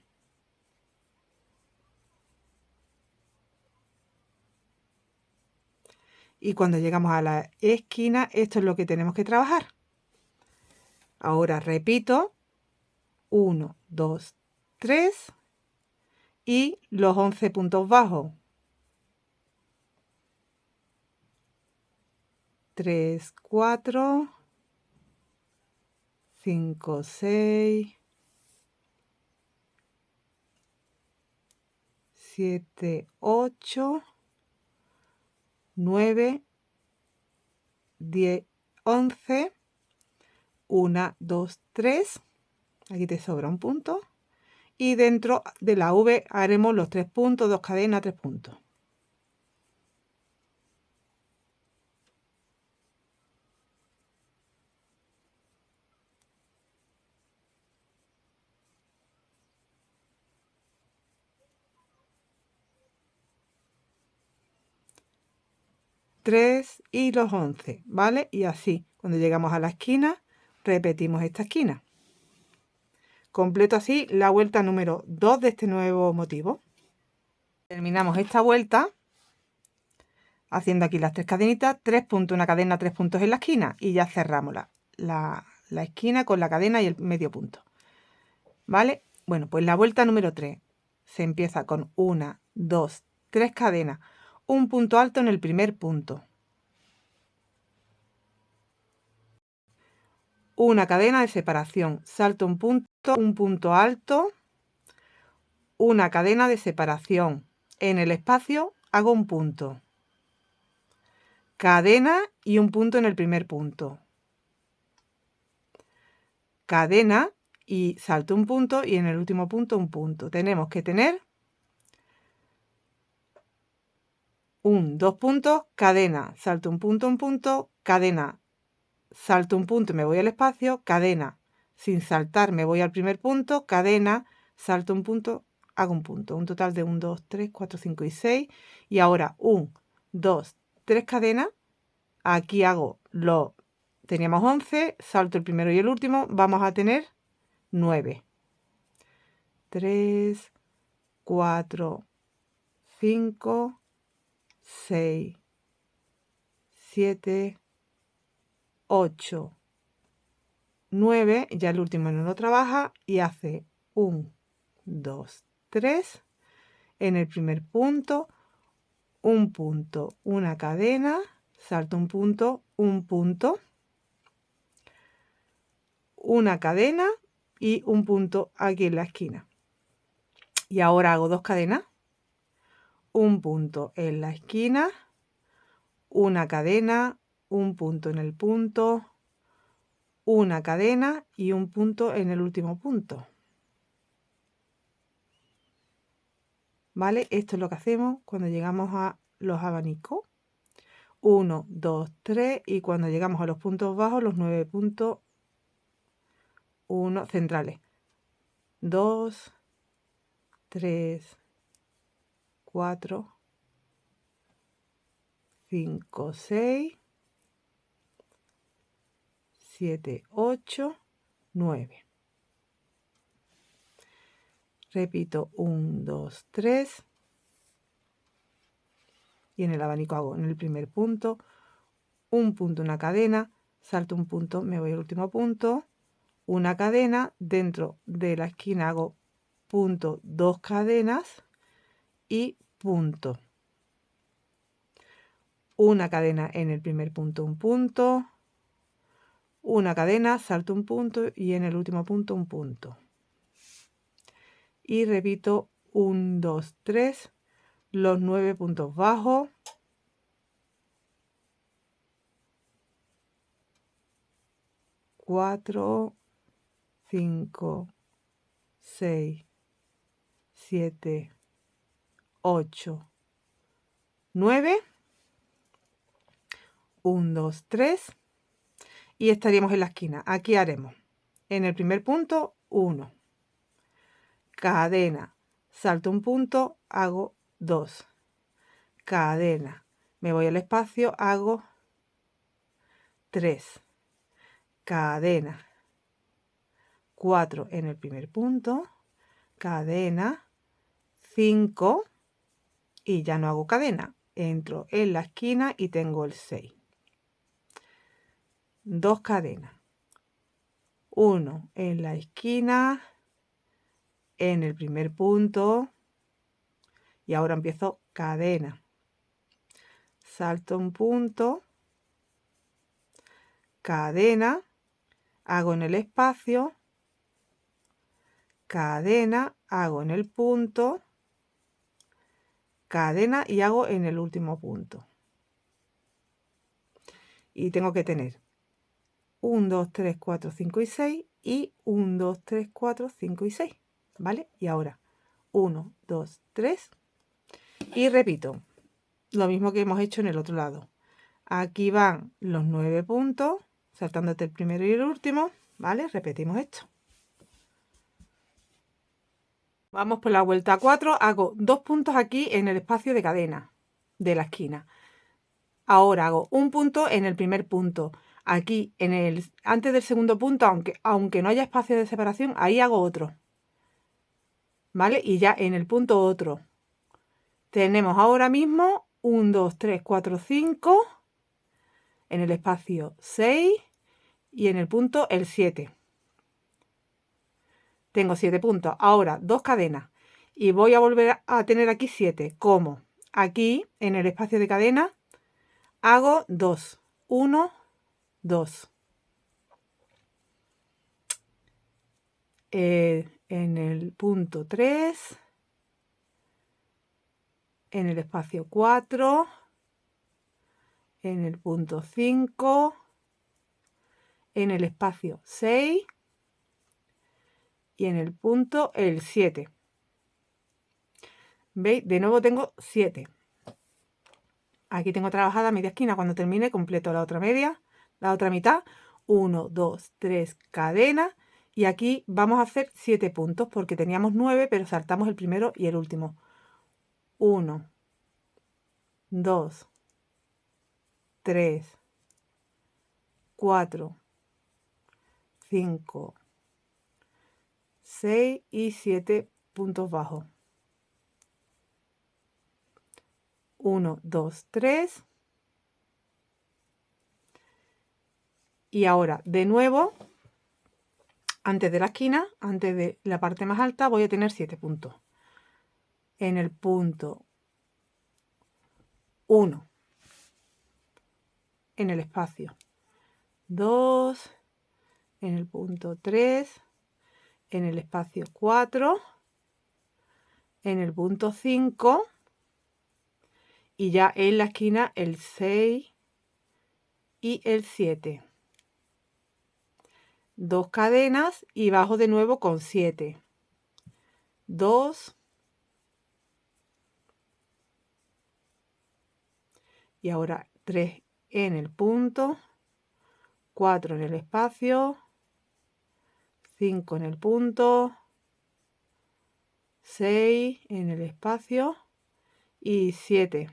Y cuando llegamos a la esquina, esto es lo que tenemos que trabajar. Ahora repito, 1, 2, 3 y los 11 puntos bajos. 3, 4, 5, 6, 7, 8, 9, 10, 11, 1, 2, 3, aquí te sobra un punto, y dentro de la V haremos los 3 puntos, 2 cadenas, 3 puntos. Tres y los 11, ¿vale? Y así, cuando llegamos a la esquina, repetimos esta esquina. Completo así la vuelta número 2 de este nuevo motivo. Terminamos esta vuelta haciendo aquí las 3 cadenitas, 3 puntos, una cadena, 3 puntos en la esquina y ya cerramos la esquina con la cadena y el medio punto. ¿Vale? Bueno, pues la vuelta número 3 se empieza con 1, 2, 3 cadenas, un punto alto en el primer punto. una cadena de separación, salto un punto alto, una cadena de separación. En el espacio hago un punto, cadena y un punto en el primer punto, cadena y salto un punto y en el último punto un punto. Tenemos que tener dos puntos, cadena, salto un punto, cadena, salto un punto y me voy al espacio, cadena, sin saltar me voy al primer punto, cadena, salto un punto, hago un punto. Un total de 1, 2, 3, 4, 5 y 6. Y ahora 1, 2, 3 cadenas. Aquí hago teníamos 11, salto el primero y el último, vamos a tener 9. 3, 4, 5, 6, 7, 8, 9, ya el último no lo trabaja y hace 1, 2, 3, en el primer punto, un punto, una cadena, salto un punto, una cadena y un punto aquí en la esquina. Y ahora hago 2 cadenas, un punto en la esquina, una cadena, un punto en el punto, una cadena y un punto en el último punto. ¿Vale? Esto es lo que hacemos cuando llegamos a los abanicos. 1, 2, 3 y cuando llegamos a los puntos bajos, los 9 puntos, 1 centrales. 2, 3, 4, 5, 6, 7, 8, 9. Repito, 1, 2, 3. Y en el abanico hago en el primer punto, un punto, una cadena, salto un punto, me voy al último punto, una cadena, dentro de la esquina hago punto, 2 cadenas y punto. Una cadena en el primer punto, un punto, una cadena, salto un punto y en el último punto un punto. Y repito 1, 2, 3, los 9 puntos bajos. 4, 5, 6, 7, 8, 9. 1, 2, 3. Y estaríamos en la esquina. Aquí haremos en el primer punto 1. Cadena. Salto un punto, hago 2. Cadena. Me voy al espacio, hago 3. Cadena. 4 en el primer punto. Cadena. 5. Y ya no hago cadena. Entro en la esquina y tengo el 6. 2 cadenas. 1 en la esquina, en el primer punto. Y ahora empiezo cadena. Salto un punto, cadena, hago en el espacio, cadena, hago en el punto, cadena y hago en el último punto. Y tengo que tener 1, 2, 3, 4, 5 y 6 y 1, 2, 3, 4, 5 y 6, ¿vale? Y ahora 1, 2, 3 y repito lo mismo que hemos hecho en el otro lado. Aquí van los 9 puntos, saltándote el primero y el último, ¿vale? Repetimos esto. Vamos por la vuelta 4, hago 2 puntos aquí en el espacio de cadena de la esquina. Ahora hago un punto en el primer punto. Aquí, antes del segundo punto, aunque no haya espacio de separación, ahí hago otro. ¿Vale? Y ya en el punto otro. Tenemos ahora mismo 1, 2, 3, 4, 5. En el espacio 6 y en el punto el 7. Tengo 7 puntos. Ahora 2 cadenas. Y voy a volver a tener aquí 7. ¿Cómo? Aquí, en el espacio de cadena, hago 2. 1, 2. en el punto 3, en el espacio 4, en el punto 5, en el espacio 6 y en el punto 7. ¿Veis? De nuevo tengo 7. Aquí tengo trabajada media esquina. Cuando termine completo la otra media, la otra mitad. 1, 2, 3 cadenas. Y aquí vamos a hacer 7 puntos porque teníamos 9, pero saltamos el primero y el último. 1, 2, 3, 4, 5, 6 y 7 puntos bajos. 1, 2, 3. Y ahora, de nuevo, antes de la esquina, antes de la parte más alta, voy a tener 7 puntos. En el punto 1, en el espacio 2, en el punto 3, en el espacio 4, en el punto 5 y ya en la esquina el 6 y el 7. 2 cadenas y bajo de nuevo con 7. 2 y ahora 3 en el punto, 4 en el espacio, 5 en el punto, 6 en el espacio y 7.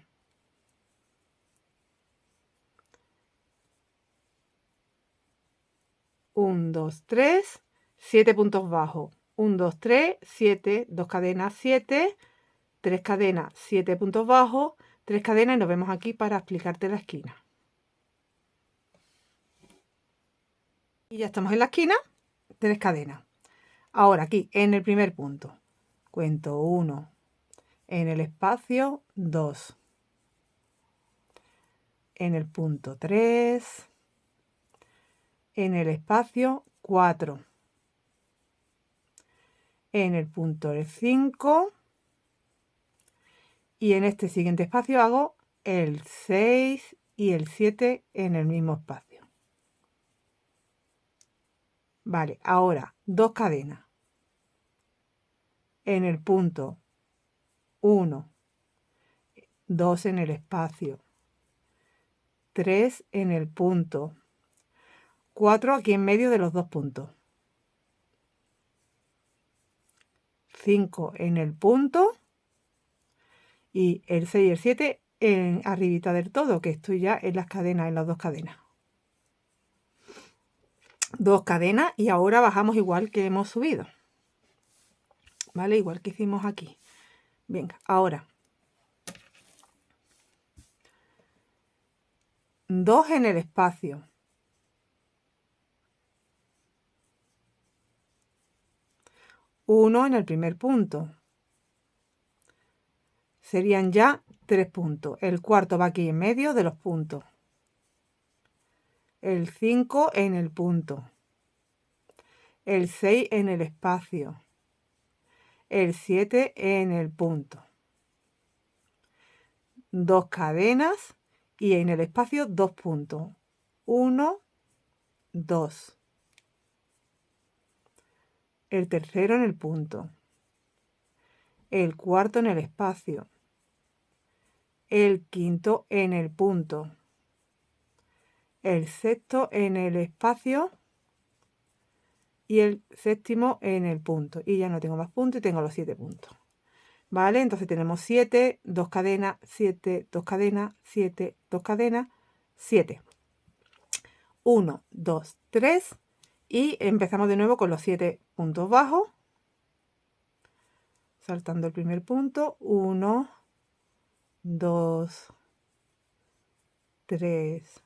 1, 2, 3, 7 puntos bajos. 1, 2, 3, 7, 2 cadenas, 7, 3 cadenas, 7 puntos bajos, 3 cadenas y nos vemos aquí para explicarte la esquina. Y ya estamos en la esquina, 3 cadenas. Ahora aquí, en el primer punto, cuento 1, en el espacio 2, en el punto 3, en el espacio 4, en el punto 5 y en este siguiente espacio hago el 6 y el 7 en el mismo espacio. Vale, ahora 2 cadenas. En el punto 1, 2 en el espacio, 3 en el punto, 4 aquí en medio de los 2 puntos, 5 en el punto y el 6 y el 7 en arribita del todo, que estoy ya en las cadenas, en las 2 cadenas. 2 cadenas y ahora bajamos igual que hemos subido. ¿Vale? Igual que hicimos aquí. Venga, ahora 2 en el espacio. 1 en el primer punto. Serían ya 3 puntos. El cuarto va aquí en medio de los puntos. El 5 en el punto. El 6 en el espacio. El 7 en el punto. 2 cadenas y en el espacio 2 puntos. 1, 2. El tercero en el punto. El cuarto en el espacio. El quinto en el punto. El sexto en el espacio y el séptimo en el punto. Y ya no tengo más puntos y tengo los 7 puntos. ¿Vale? Entonces tenemos 7, 2 cadenas, 7, 2 cadenas, 7, 2 cadenas, 7. 1, 2, 3 y empezamos de nuevo con los 7 puntos bajos. Saltando el primer punto. 1, 2, 3,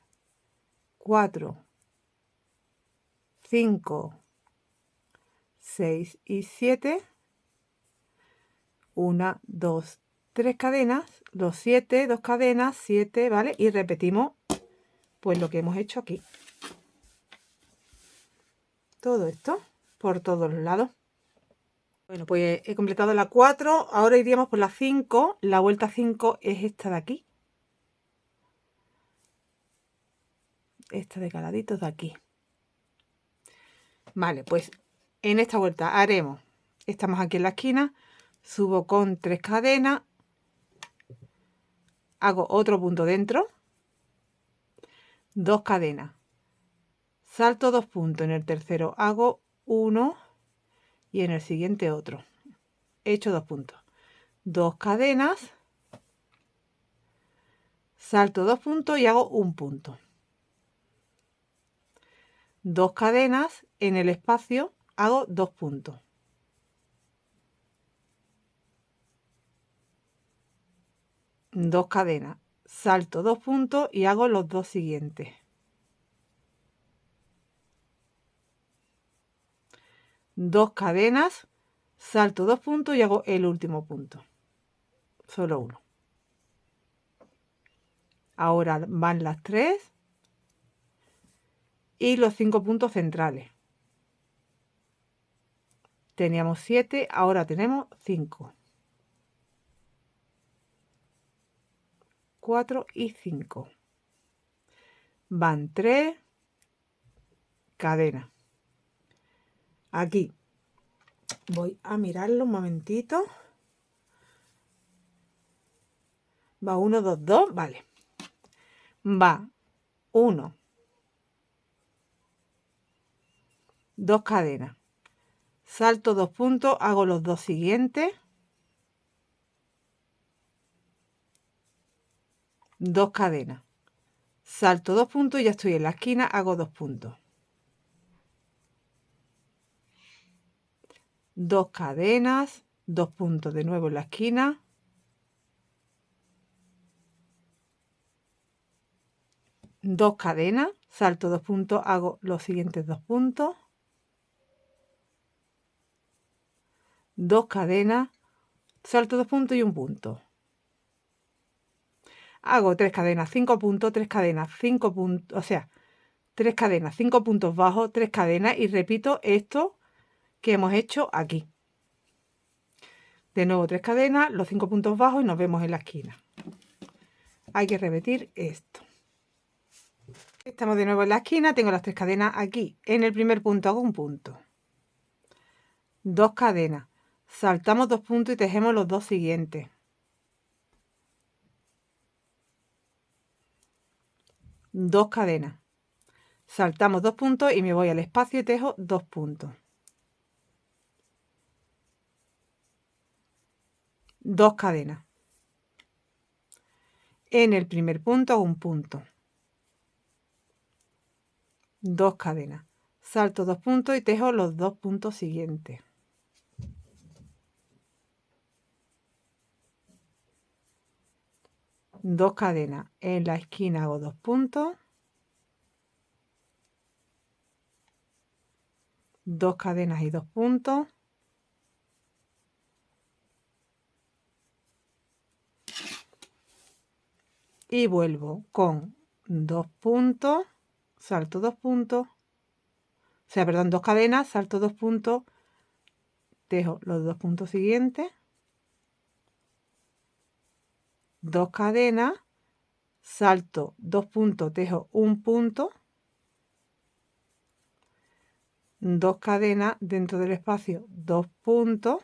4, 5, 6 y 7. 1, 2, 3 cadenas, los 7, 2 cadenas, 7, ¿vale? Y repetimos pues lo que hemos hecho aquí. Todo esto por todos los lados. Bueno, pues he completado la 4, ahora iríamos por la 5. La vuelta 5 es esta de aquí. Esta de caladitos de aquí. Vale, pues en esta vuelta haremos, estamos aquí en la esquina, subo con 3 cadenas, hago otro punto dentro, 2 cadenas, salto 2 puntos, en el tercero hago 1 y en el siguiente otro. He hecho 2 puntos, 2 cadenas, salto 2 puntos y hago un punto. 2 cadenas, en el espacio hago 2 puntos. 2 cadenas, salto 2 puntos y hago los 2 siguientes. 2 cadenas, salto 2 puntos y hago el último punto. Solo uno. Ahora van las 3 y los 5 puntos centrales. Teníamos 7, ahora tenemos 5. 4 y 5. Van 3 cadenas. Aquí voy a mirarlo un momentito. Va 1, 2, 2, vale. Va 1, 2 cadenas. Salto 2 puntos, hago los 2 siguientes. 2 cadenas. Salto 2 puntos y ya estoy en la esquina, hago 2 puntos. 2 cadenas, 2 puntos de nuevo en la esquina. 2 cadenas, salto 2 puntos, hago los siguientes 2 puntos. 2 cadenas, salto 2 puntos y un punto. Hago 3 cadenas, 5 puntos, 3 cadenas, 5 puntos, o sea, 3 cadenas, 5 puntos bajos, 3 cadenas y repito esto que hemos hecho aquí. De nuevo 3 cadenas, los 5 puntos bajos y nos vemos en la esquina. Hay que repetir esto. Estamos de nuevo en la esquina, tengo las 3 cadenas aquí. En el primer punto hago un punto. 2 cadenas. Saltamos 2 puntos y tejemos los 2 siguientes. 2 cadenas. Saltamos 2 puntos y me voy al espacio y tejo 2 puntos. 2 cadenas. En el primer punto hago un punto. 2 cadenas. Salto 2 puntos y tejo los 2 puntos siguientes. 2 cadenas. En la esquina hago 2 puntos. 2 cadenas y 2 puntos. Y vuelvo con 2 puntos, salto 2 puntos, o sea, perdón, 2 cadenas, salto 2 puntos, tejo los 2 puntos siguientes, 2 cadenas, salto 2 puntos, tejo un punto, 2 cadenas dentro del espacio, 2 puntos,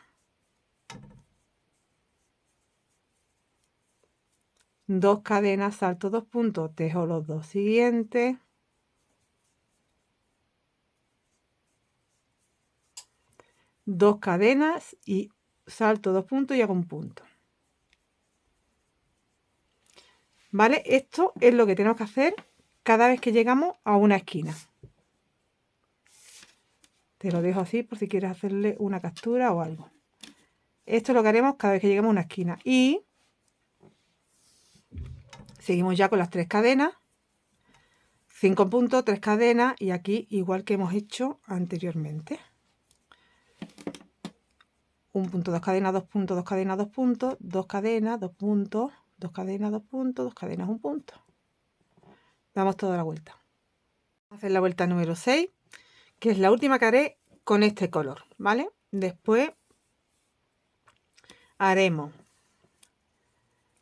2 cadenas, salto 2 puntos, tejo los 2 siguientes, 2 cadenas y salto 2 puntos y hago un punto. ¿Vale? Esto es lo que tenemos que hacer cada vez que llegamos a una esquina. Te lo dejo así por si quieres hacerle una captura o algo. Esto es lo que haremos cada vez que lleguemos a una esquina. Y seguimos ya con las 3 cadenas. 5 puntos, 3 cadenas y aquí igual que hemos hecho anteriormente. Un punto, 2 cadenas, 2 puntos, 2 cadenas, 2 puntos, 2 cadenas, 2 puntos, 2 cadenas, 2 puntos, 2 cadenas, 1 punto. Damos toda la vuelta. Vamos a hacer la vuelta número 6, que es la última que haré con este color, ¿vale? Después haremos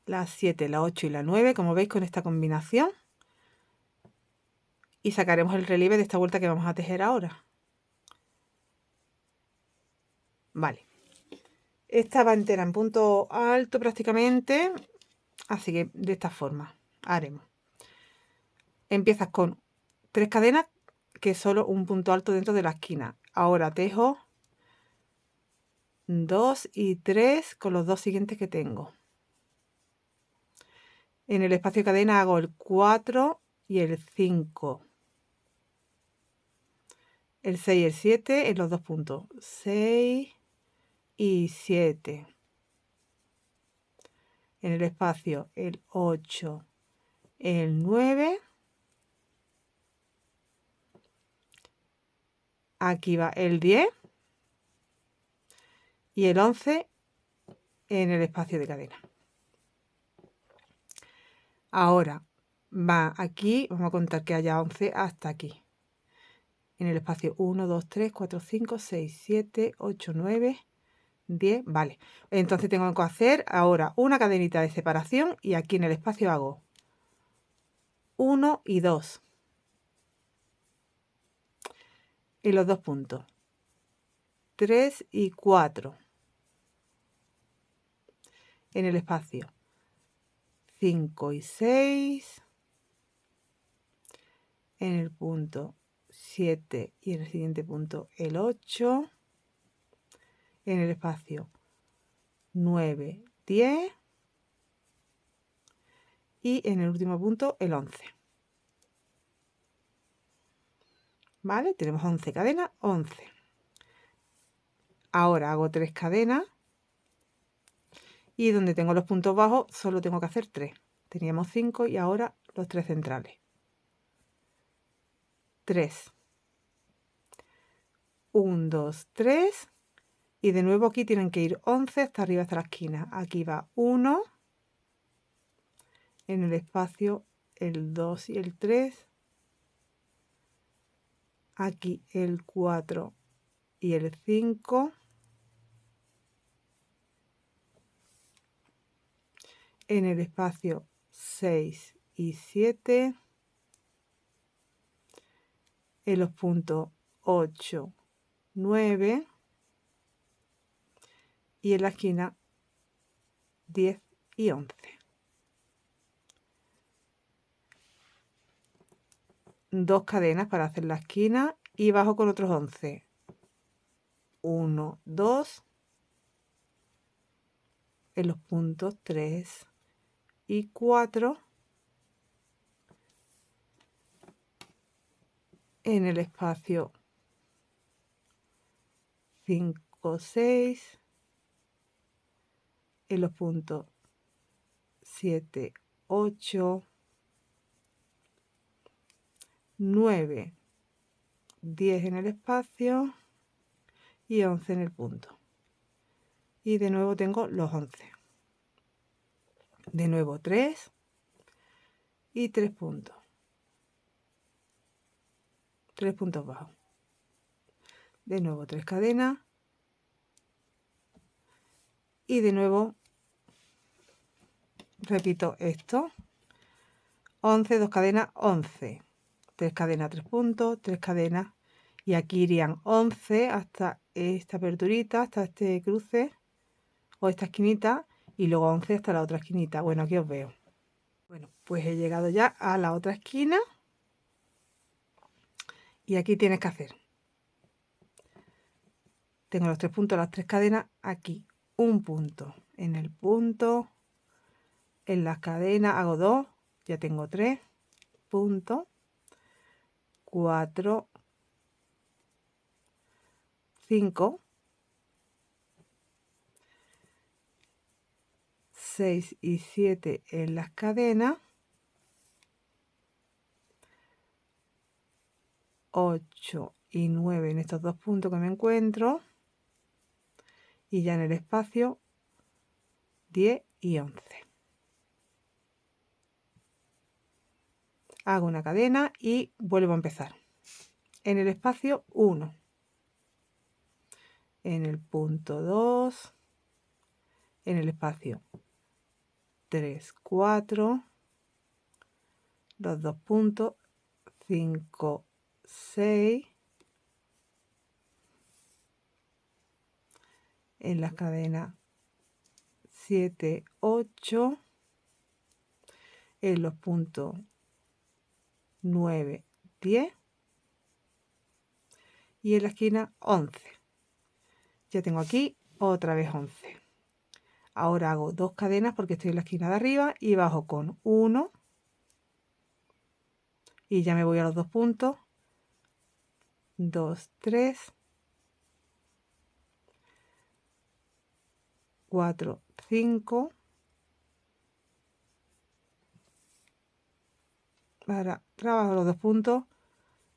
las 7, la 8 y la 9, como veis, con esta combinación, y sacaremos el relieve de esta vuelta que vamos a tejer ahora. Vale, esta va entera en punto alto prácticamente, así que de esta forma haremos. Empiezas con 3 cadenas, que es solo un punto alto dentro de la esquina. Ahora tejo 2 y 3 con los dos siguientes que tengo. En el espacio de cadena hago el 4 y el 5, el 6 y el 7 en los dos puntos, 6 y 7. En el espacio el 8, el 9, aquí va el 10 y el 11 en el espacio de cadena. Ahora va aquí, vamos a contar que haya 11 hasta aquí. En el espacio 1, 2, 3, 4, 5, 6, 7, 8, 9, 10, vale. Entonces tengo que hacer ahora una cadenita de separación y aquí en el espacio hago 1 y 2 en los dos puntos, 3 y 4 en el espacio, 5 y 6 en el punto 7 y en el siguiente punto el 8 en el espacio 9, 10 y en el último punto el 11. ¿Vale? Tenemos 11 cadenas, 11. Ahora hago 3 cadenas y donde tengo los puntos bajos solo tengo que hacer 3. Teníamos 5 y ahora los 3 centrales. 3. 1, 2, 3. Y de nuevo aquí tienen que ir 11 hasta arriba, hasta la esquina. Aquí va 1. En el espacio el 2 y el 3. Aquí el 4 y el 5. En el espacio 6 y 7. En los puntos 8, 9. Y en la esquina 10 y 11. Dos cadenas para hacer la esquina y bajo con otros 11. 1, 2 en los puntos 3 y 4 en el espacio 5, 6 en los puntos 7, 8, 9, 10 en el espacio y 11 en el punto. Y de nuevo tengo los 11. De nuevo 3 y 3 puntos. 3 puntos bajos. De nuevo 3 cadenas. Y de nuevo repito esto. 11, 2 cadenas, 11. 3 cadenas, 3 puntos, 3 cadenas. Y aquí irían 11 hasta esta aperturita, hasta este cruce o esta esquinita. Y luego 11 hasta la otra esquinita. Bueno, aquí os veo. Bueno, pues he llegado ya a la otra esquina. Y aquí tienes que hacer. Tengo los 3 puntos, las 3 cadenas. Aquí un punto. En el punto, en las cadenas hago 2. Ya tengo 3 puntos. 4, 5, 6 y 7 en las cadenas, 8 y 9 en estos dos puntos que me encuentro, y ya en el espacio 10 y 11. Hago una cadena y vuelvo a empezar. En el espacio 1, en el punto 2, en el espacio 3, 4, los 2 puntos, 5, 6, en las cadenas 7, 8, en los puntos 9, 10 y en la esquina 11. Ya tengo aquí otra vez 11. Ahora hago 2 cadenas porque estoy en la esquina de arriba y bajo con 1 y ya me voy a los 2 puntos, 2, 3, 4, 5. Ahora trabajo los 2 puntos,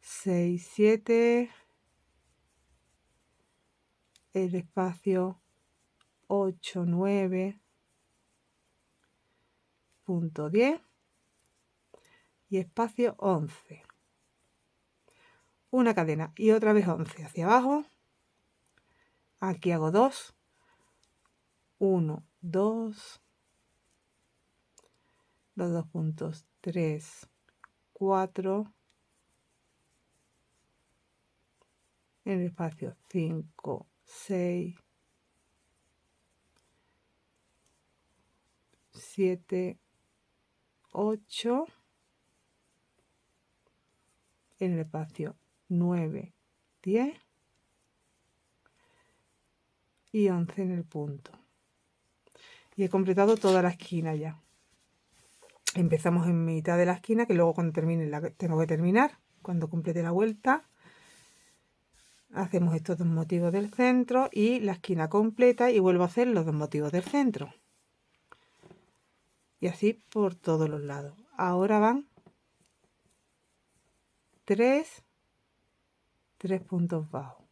6, 7, el espacio 8, 9, punto 10 y espacio 11. Una cadena y otra vez 11 hacia abajo. Aquí hago 2, 1, 2, los 2 puntos 3, 4, en el espacio 5, 6, 7, 8, en el espacio 9, 10 y 11 en el punto. Y he completado toda la esquina ya. Empezamos en mitad de la esquina, que luego cuando termine tengo que terminar. Cuando complete la vuelta, hacemos estos 2 motivos del centro y la esquina completa y vuelvo a hacer los 2 motivos del centro. Y así por todos los lados. Ahora van 3 puntos bajos.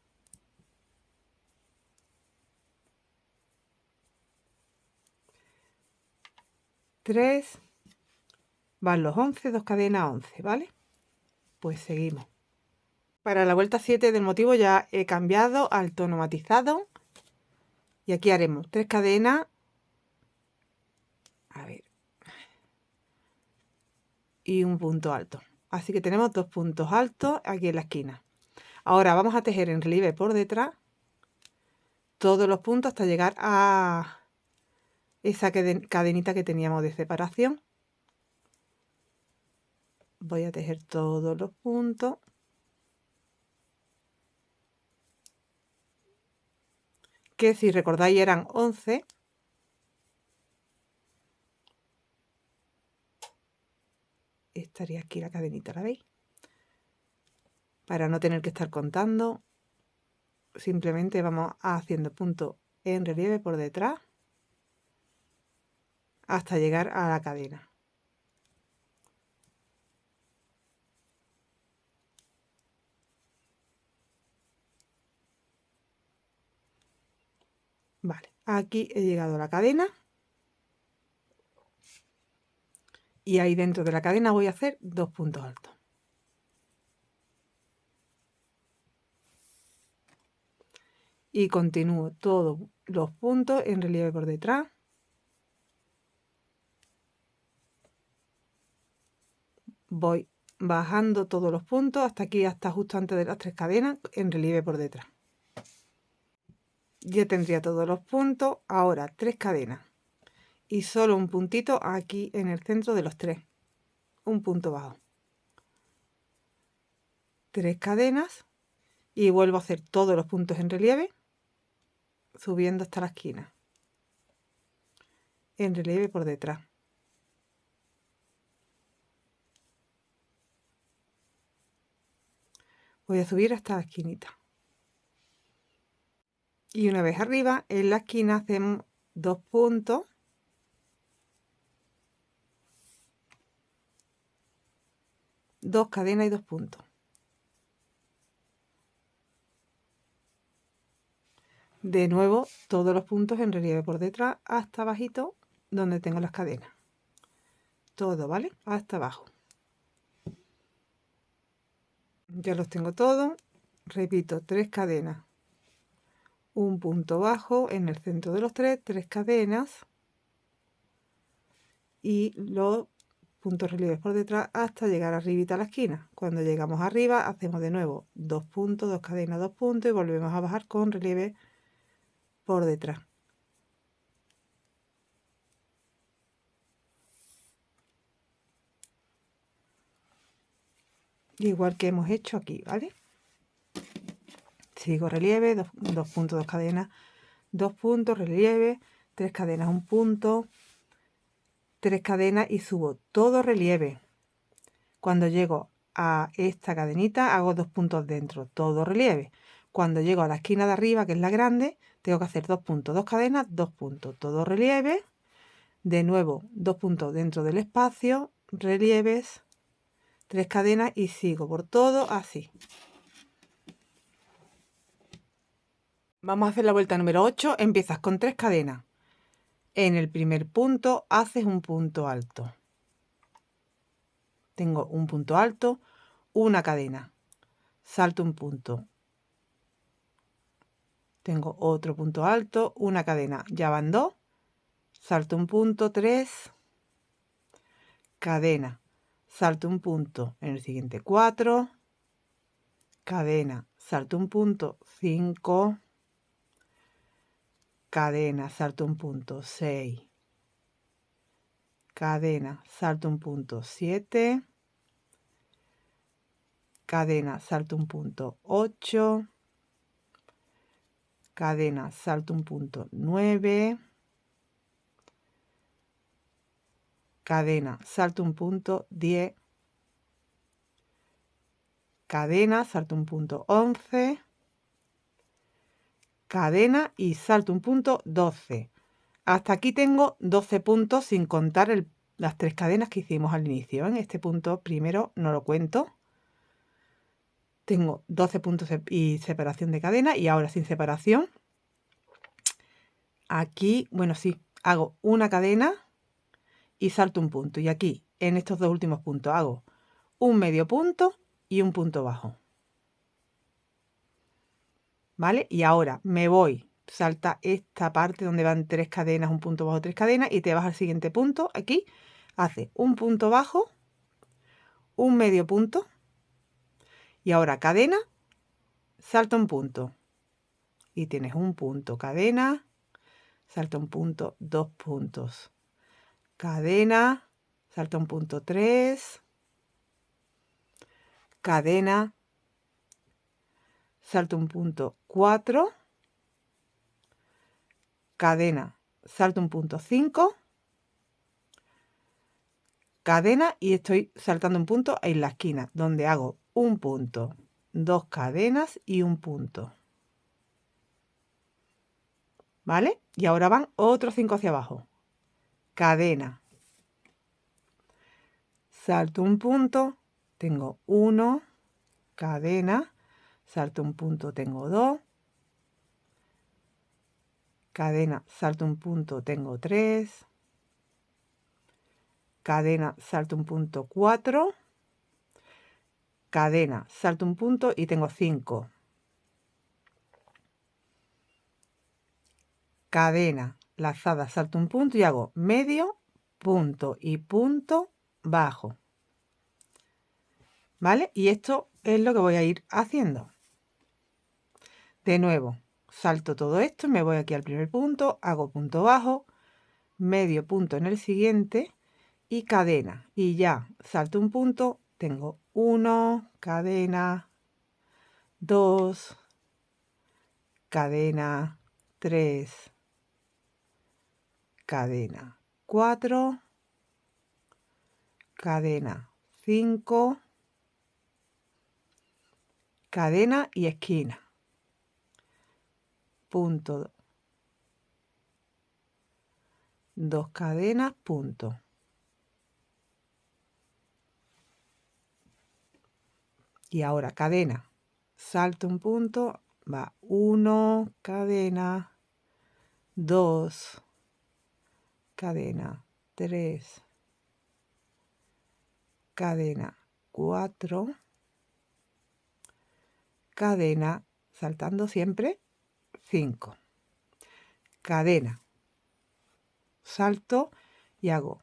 3, van los 11, 2 cadenas 11, ¿vale? Pues seguimos. Para la vuelta 7 del motivo ya he cambiado al tono matizado. Y aquí haremos 3 cadenas. A ver. Y un punto alto. Así que tenemos 2 puntos altos aquí en la esquina. Ahora vamos a tejer en relieve por detrás todos los puntos hasta llegar a esa cadenita que teníamos de separación. Voy a tejer todos los puntos. Que si recordáis eran 11. Estaría aquí la cadenita, ¿la veis? Para no tener que estar contando, simplemente vamos haciendo puntos en relieve por detrás hasta llegar a la cadena. Vale, aquí he llegado a la cadena y ahí dentro de la cadena voy a hacer 2 puntos altos. Y continúo todos los puntos en relieve por detrás. Voy bajando todos los puntos hasta aquí, hasta justo antes de las 3 cadenas en relieve por detrás. Ya tendría todos los puntos. Ahora 3 cadenas y solo un puntito aquí en el centro de los 3, un punto bajo, 3 cadenas y vuelvo a hacer todos los puntos en relieve subiendo hasta la esquina en relieve por detrás. Voy a subir hasta la esquinita y una vez arriba en la esquina hacemos 2 puntos, dos cadenas y 2 puntos. De nuevo todos los puntos en relieve por detrás hasta abajito donde tengo las cadenas. Todo, ¿vale? Hasta abajo. Ya los tengo todos. Repito, 3 cadenas, un punto bajo en el centro de los tres cadenas y los puntos relieves por detrás hasta llegar arribita a la esquina. Cuando llegamos arriba hacemos de nuevo 2 puntos, 2 cadenas, 2 puntos y volvemos a bajar con relieve por detrás. Igual que hemos hecho aquí, ¿vale? Sigo relieve, 2 puntos, 2 cadenas, 2 puntos, relieve, 3 cadenas, 1 punto, 3 cadenas y subo todo relieve. Cuando llego a esta cadenita hago 2 puntos dentro, todo relieve. Cuando llego a la esquina de arriba, que es la grande, tengo que hacer 2 puntos, 2 cadenas, 2 puntos, todo relieve. De nuevo, 2 puntos dentro del espacio, relieves, 3 cadenas y sigo por todo así. Vamos a hacer la vuelta número 8. Empiezas con 3 cadenas. En el primer punto haces un punto alto. Tengo un punto alto, una cadena. Salto un punto. Tengo otro punto alto, una cadena. Ya van 2. Salto un punto, 3. Cadena. Salto un punto en el siguiente, 4. Cadena. Salto un punto, 5. Cadena. Salto un punto, 6. Cadena. Salto un punto, 7. Cadena, salto un punto, 8. Cadena, salto un punto, 9. Cadena, salto un punto, 10. Cadena, salto un punto, 11. Cadena y salto un punto, 12. Hasta aquí tengo 12 puntos sin contar las 3 cadenas que hicimos al inicio. En este punto primero no lo cuento. Tengo 12 puntos y separación de cadena y ahora sin separación. Aquí, bueno, sí, hago una cadena y salto un punto. Y aquí, en estos dos últimos puntos, hago un medio punto y un punto bajo. ¿Vale? Y ahora me voy, salta esta parte donde van 3 cadenas, un punto bajo, 3 cadenas y te vas al siguiente punto. Aquí hace un punto bajo, un medio punto y ahora cadena, salta un punto. Y tienes un punto, cadena, salta un punto, 2 puntos. Cadena, salta un punto, 3. Cadena, salto un punto, 4. Cadena, salto un punto, 5. Cadena y estoy saltando un punto en la esquina donde hago un punto, 2 cadenas y un punto. ¿Vale? Y ahora van otros 5 hacia abajo. Cadena. Salto un punto, tengo 1. Cadena. Salto un punto, tengo 2. Cadena, salto un punto, tengo 3. Cadena, salto un punto, 4. Cadena, salto un punto y tengo 5. Cadena, lazada, salto un punto y hago medio punto y punto bajo. ¿Vale? Y esto es lo que voy a ir haciendo. De nuevo, salto todo esto, me voy aquí al primer punto, hago punto bajo, medio punto en el siguiente y cadena. Y ya salto un punto, tengo 1, cadena, 2, cadena, 3, cadena, 4, cadena, 5, cadena y esquina. Punto, 2 cadenas, punto. Y ahora cadena, salto un punto, va 1, cadena, 2, cadena, 3, cadena, 4, cadena, saltando siempre, 5. Cadena, salto y hago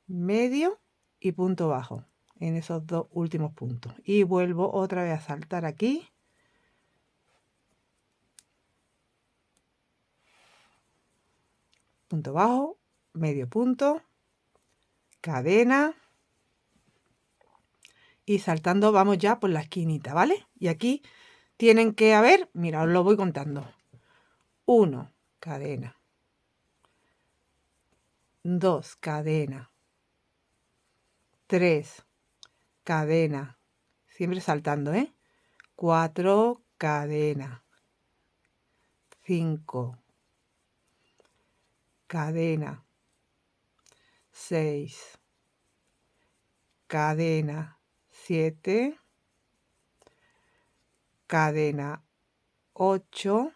medio y punto bajo en esos dos últimos puntos. Y vuelvo otra vez a saltar aquí. Punto bajo, medio punto, cadena. Y saltando vamos ya por la esquinita, ¿vale? Y aquí tienen que haber, mira, os lo voy contando. 1, cadena. 2, cadena. 3, cadena. Siempre saltando, 4, cadena. 5, cadena. 6, cadena. 7, cadena. 8,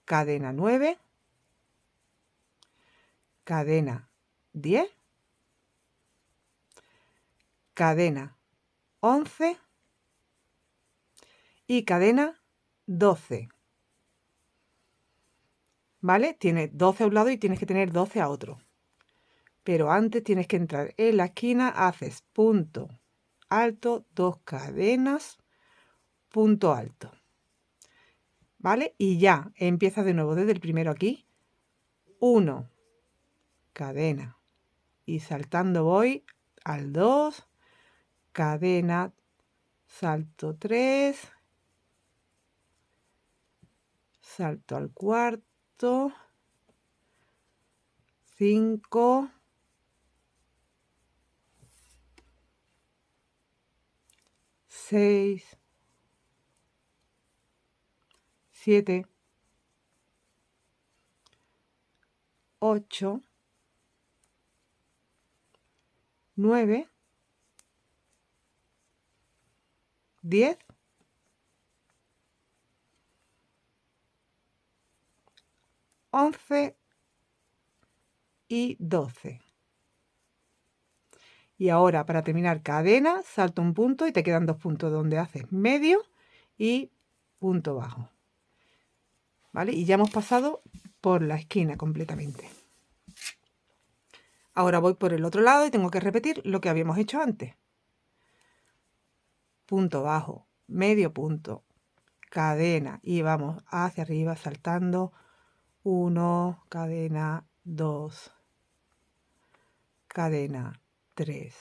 cadena 9, cadena 10, cadena 11 y cadena 12. ¿Vale? Tienes 12 a un lado y tienes que tener 12 a otro. Pero antes tienes que entrar en la esquina, haces punto alto, 2 cadenas, punto alto. ¿Vale? Y ya empiezas de nuevo desde el primero aquí. 1, cadena. Y saltando voy al 2, cadena, salto 3, salto al cuarto, 5, 6, 7, 8, 9, 10, 11 y 12. Y ahora para terminar cadena, salto un punto y te quedan 2 puntos donde haces medio y punto bajo. ¿Vale? Y ya hemos pasado por la esquina completamente. Ahora voy por el otro lado y tengo que repetir lo que habíamos hecho antes. Punto bajo, medio punto, cadena y vamos hacia arriba saltando 1, cadena 2, cadena 3,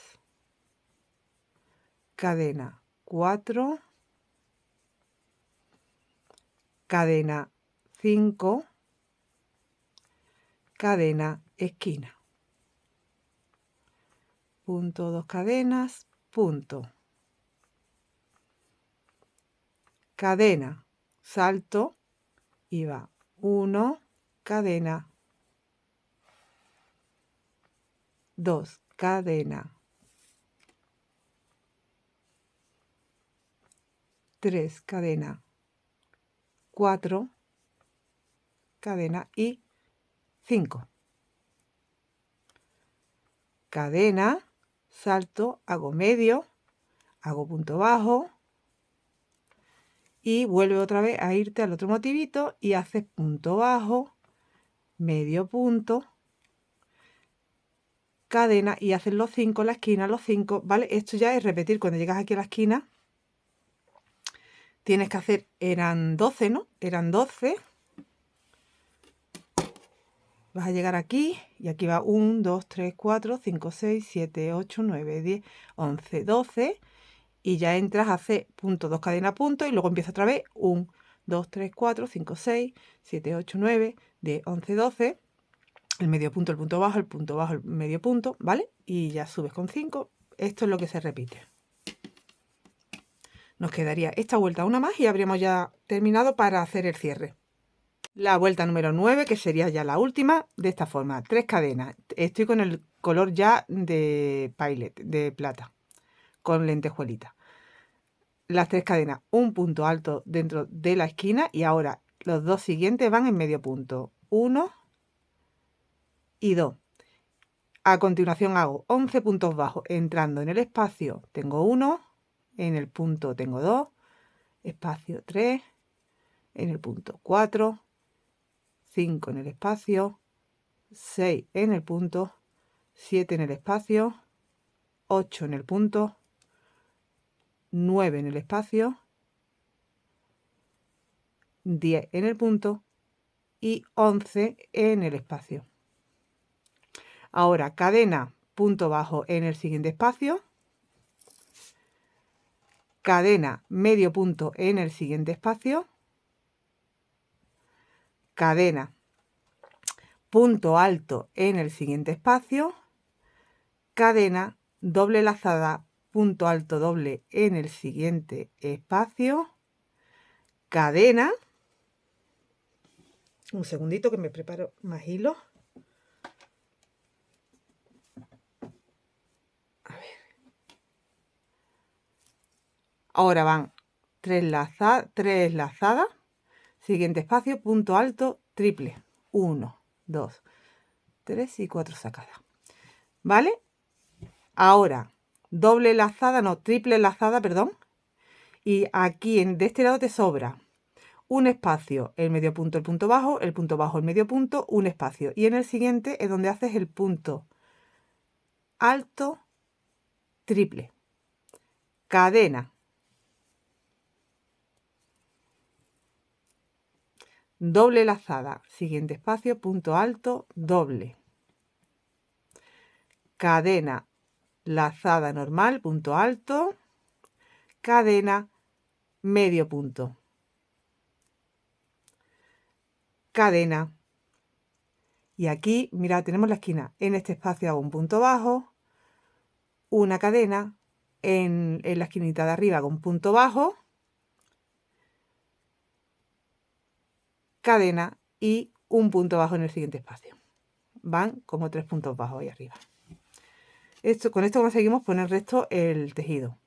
cadena 4, cadena 5, cadena esquina. Punto, 2 cadenas, punto. Cadena, salto y va 1, cadena, 2, cadena, 3, cadena, 4, cadena y 5. Cadena, salto, hago medio, hago punto bajo y vuelve otra vez a irte al otro motivito y haces punto bajo, medio punto, cadena y haces los 5 en la esquina, los 5, ¿vale? Esto ya es repetir. Cuando llegas aquí a la esquina tienes que hacer, eran 12, ¿no? Eran 12. Vas a llegar aquí y aquí va 1, 2, 3, 4, 5, 6, 7, 8, 9, 10, 11, 12 y ya entras a hacer punto, 2 cadenas, punto y luego empieza otra vez 1, 2, 3, 4, 5, 6, 7, 8, 9, 10, 11, 12, el medio punto, el punto bajo, el medio punto, ¿vale? Y ya subes con 5. Esto es lo que se repite. Nos quedaría esta vuelta una más y habríamos ya terminado para hacer el cierre. La vuelta número 9, que sería ya la última, de esta forma, 3 cadenas. Estoy con el color ya de Pilot, de plata, con lentejuelita. Las 3 cadenas, un punto alto dentro de la esquina y ahora los dos siguientes van en medio punto, 1 y 2. A continuación hago 11 puntos bajos, entrando en el espacio tengo 1, en el punto tengo 2, espacio 3, en el punto 4, 5 en el espacio, 6 en el punto, 7 en el espacio, 8 en el punto, 9 en el espacio, 10 en el punto y 11 en el espacio. Ahora cadena, punto bajo en el siguiente espacio, cadena, medio punto en el siguiente espacio, cadena, punto alto en el siguiente espacio, cadena, doble lazada, punto alto doble en el siguiente espacio, cadena, un segundito que me preparo más hilo. A ver. Ahora van 3 lazadas, siguiente espacio, punto alto, triple, 1, 2, 3 y 4 sacadas, ¿vale? Ahora, doble lazada, no, triple lazada, perdón, y aquí de este lado te sobra un espacio, el medio punto, el punto bajo, el medio punto, un espacio. Y en el siguiente es donde haces el punto alto, triple. Cadena. Doble lazada, siguiente espacio, punto alto, doble. Cadena, lazada normal, punto alto, cadena, medio punto. Cadena. Y aquí, mira, tenemos la esquina. En este espacio hago un punto bajo, una cadena, en la esquinita de arriba hago un punto bajo, cadena y un punto bajo en el siguiente espacio. Van como 3 puntos bajos ahí arriba. Con esto conseguimos poner el resto el tejido.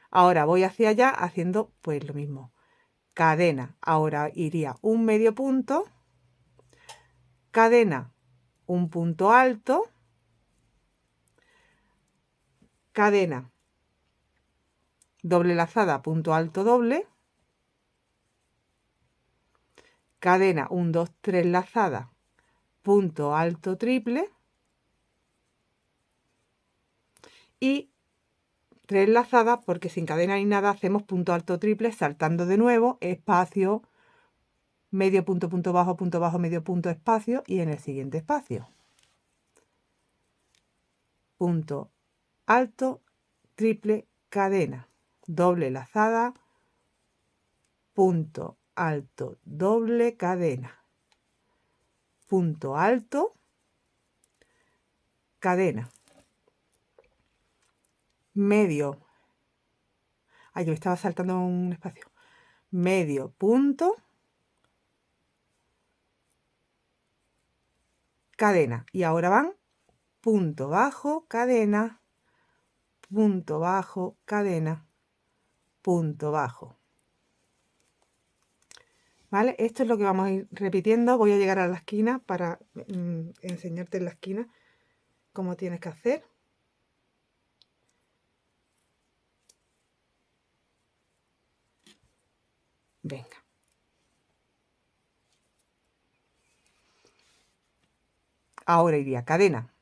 Ahora voy hacia allá haciendo pues lo mismo. Cadena, ahora iría un medio punto, cadena, un punto alto, cadena, doble lazada, punto alto doble, cadena, 1, 2, 3 lazada, punto alto triple y 3 lazadas, porque sin cadena ni nada hacemos punto alto triple saltando de nuevo, espacio, medio punto, punto bajo, medio punto, espacio y en el siguiente espacio. Punto alto, triple, cadena, doble lazada, punto alto, doble, cadena, punto alto, cadena, medio, ay, que me estaba saltando un espacio, medio punto, cadena, y ahora van punto bajo, cadena, punto bajo, cadena, punto bajo. ¿Vale? Esto es lo que vamos a ir repitiendo. Voy a llegar a la esquina para enseñarte en la esquina cómo tienes que hacer. Venga. Ahora iría cadena,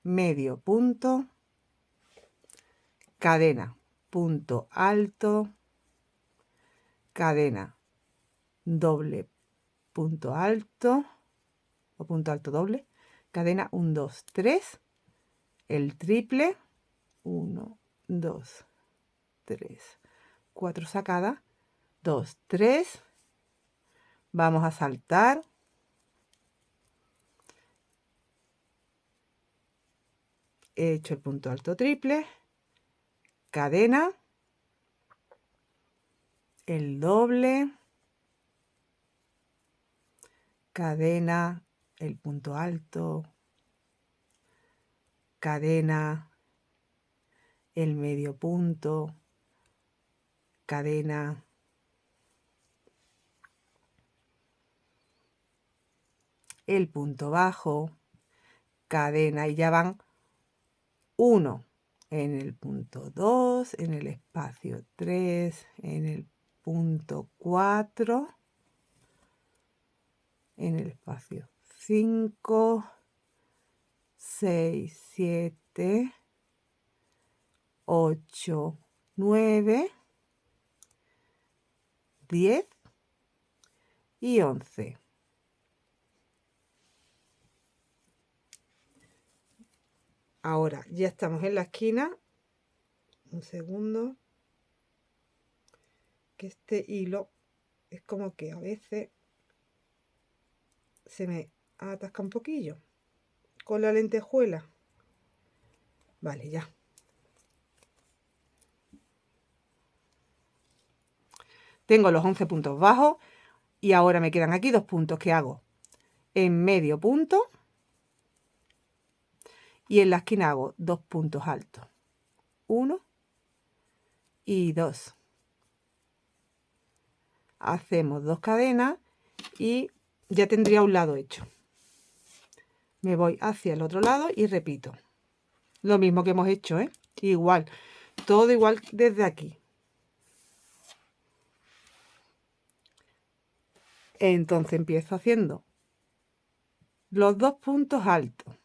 medio punto, cadena, punto alto, cadena, doble, punto alto o punto alto doble, cadena 1, 2, 3, el triple, 1, 2, 3, 4 sacadas, 2, 3, vamos a saltar, he hecho el punto alto triple, cadena, el doble, cadena, el punto alto, cadena, el medio punto, cadena, el punto bajo, cadena, y ya van 1 en el punto 2, en el espacio 3, en el punto 4 en el espacio 5, 6, 7, 8, 9, 10 y 11. Ahora ya estamos en la esquina. Un segundo. Que este hilo es como que a veces se me atasca un poquillo con la lentejuela. Vale, ya. Tengo los 11 puntos bajos y ahora me quedan aquí 2 puntos que hago en medio punto y en la esquina hago 2 puntos altos. 1 y 2. Hacemos 2 cadenas y ya tendría un lado hecho. Me voy hacia el otro lado y repito. Lo mismo que hemos hecho, ¿eh? Igual. Todo igual desde aquí. Entonces empiezo haciendo los 2 puntos altos.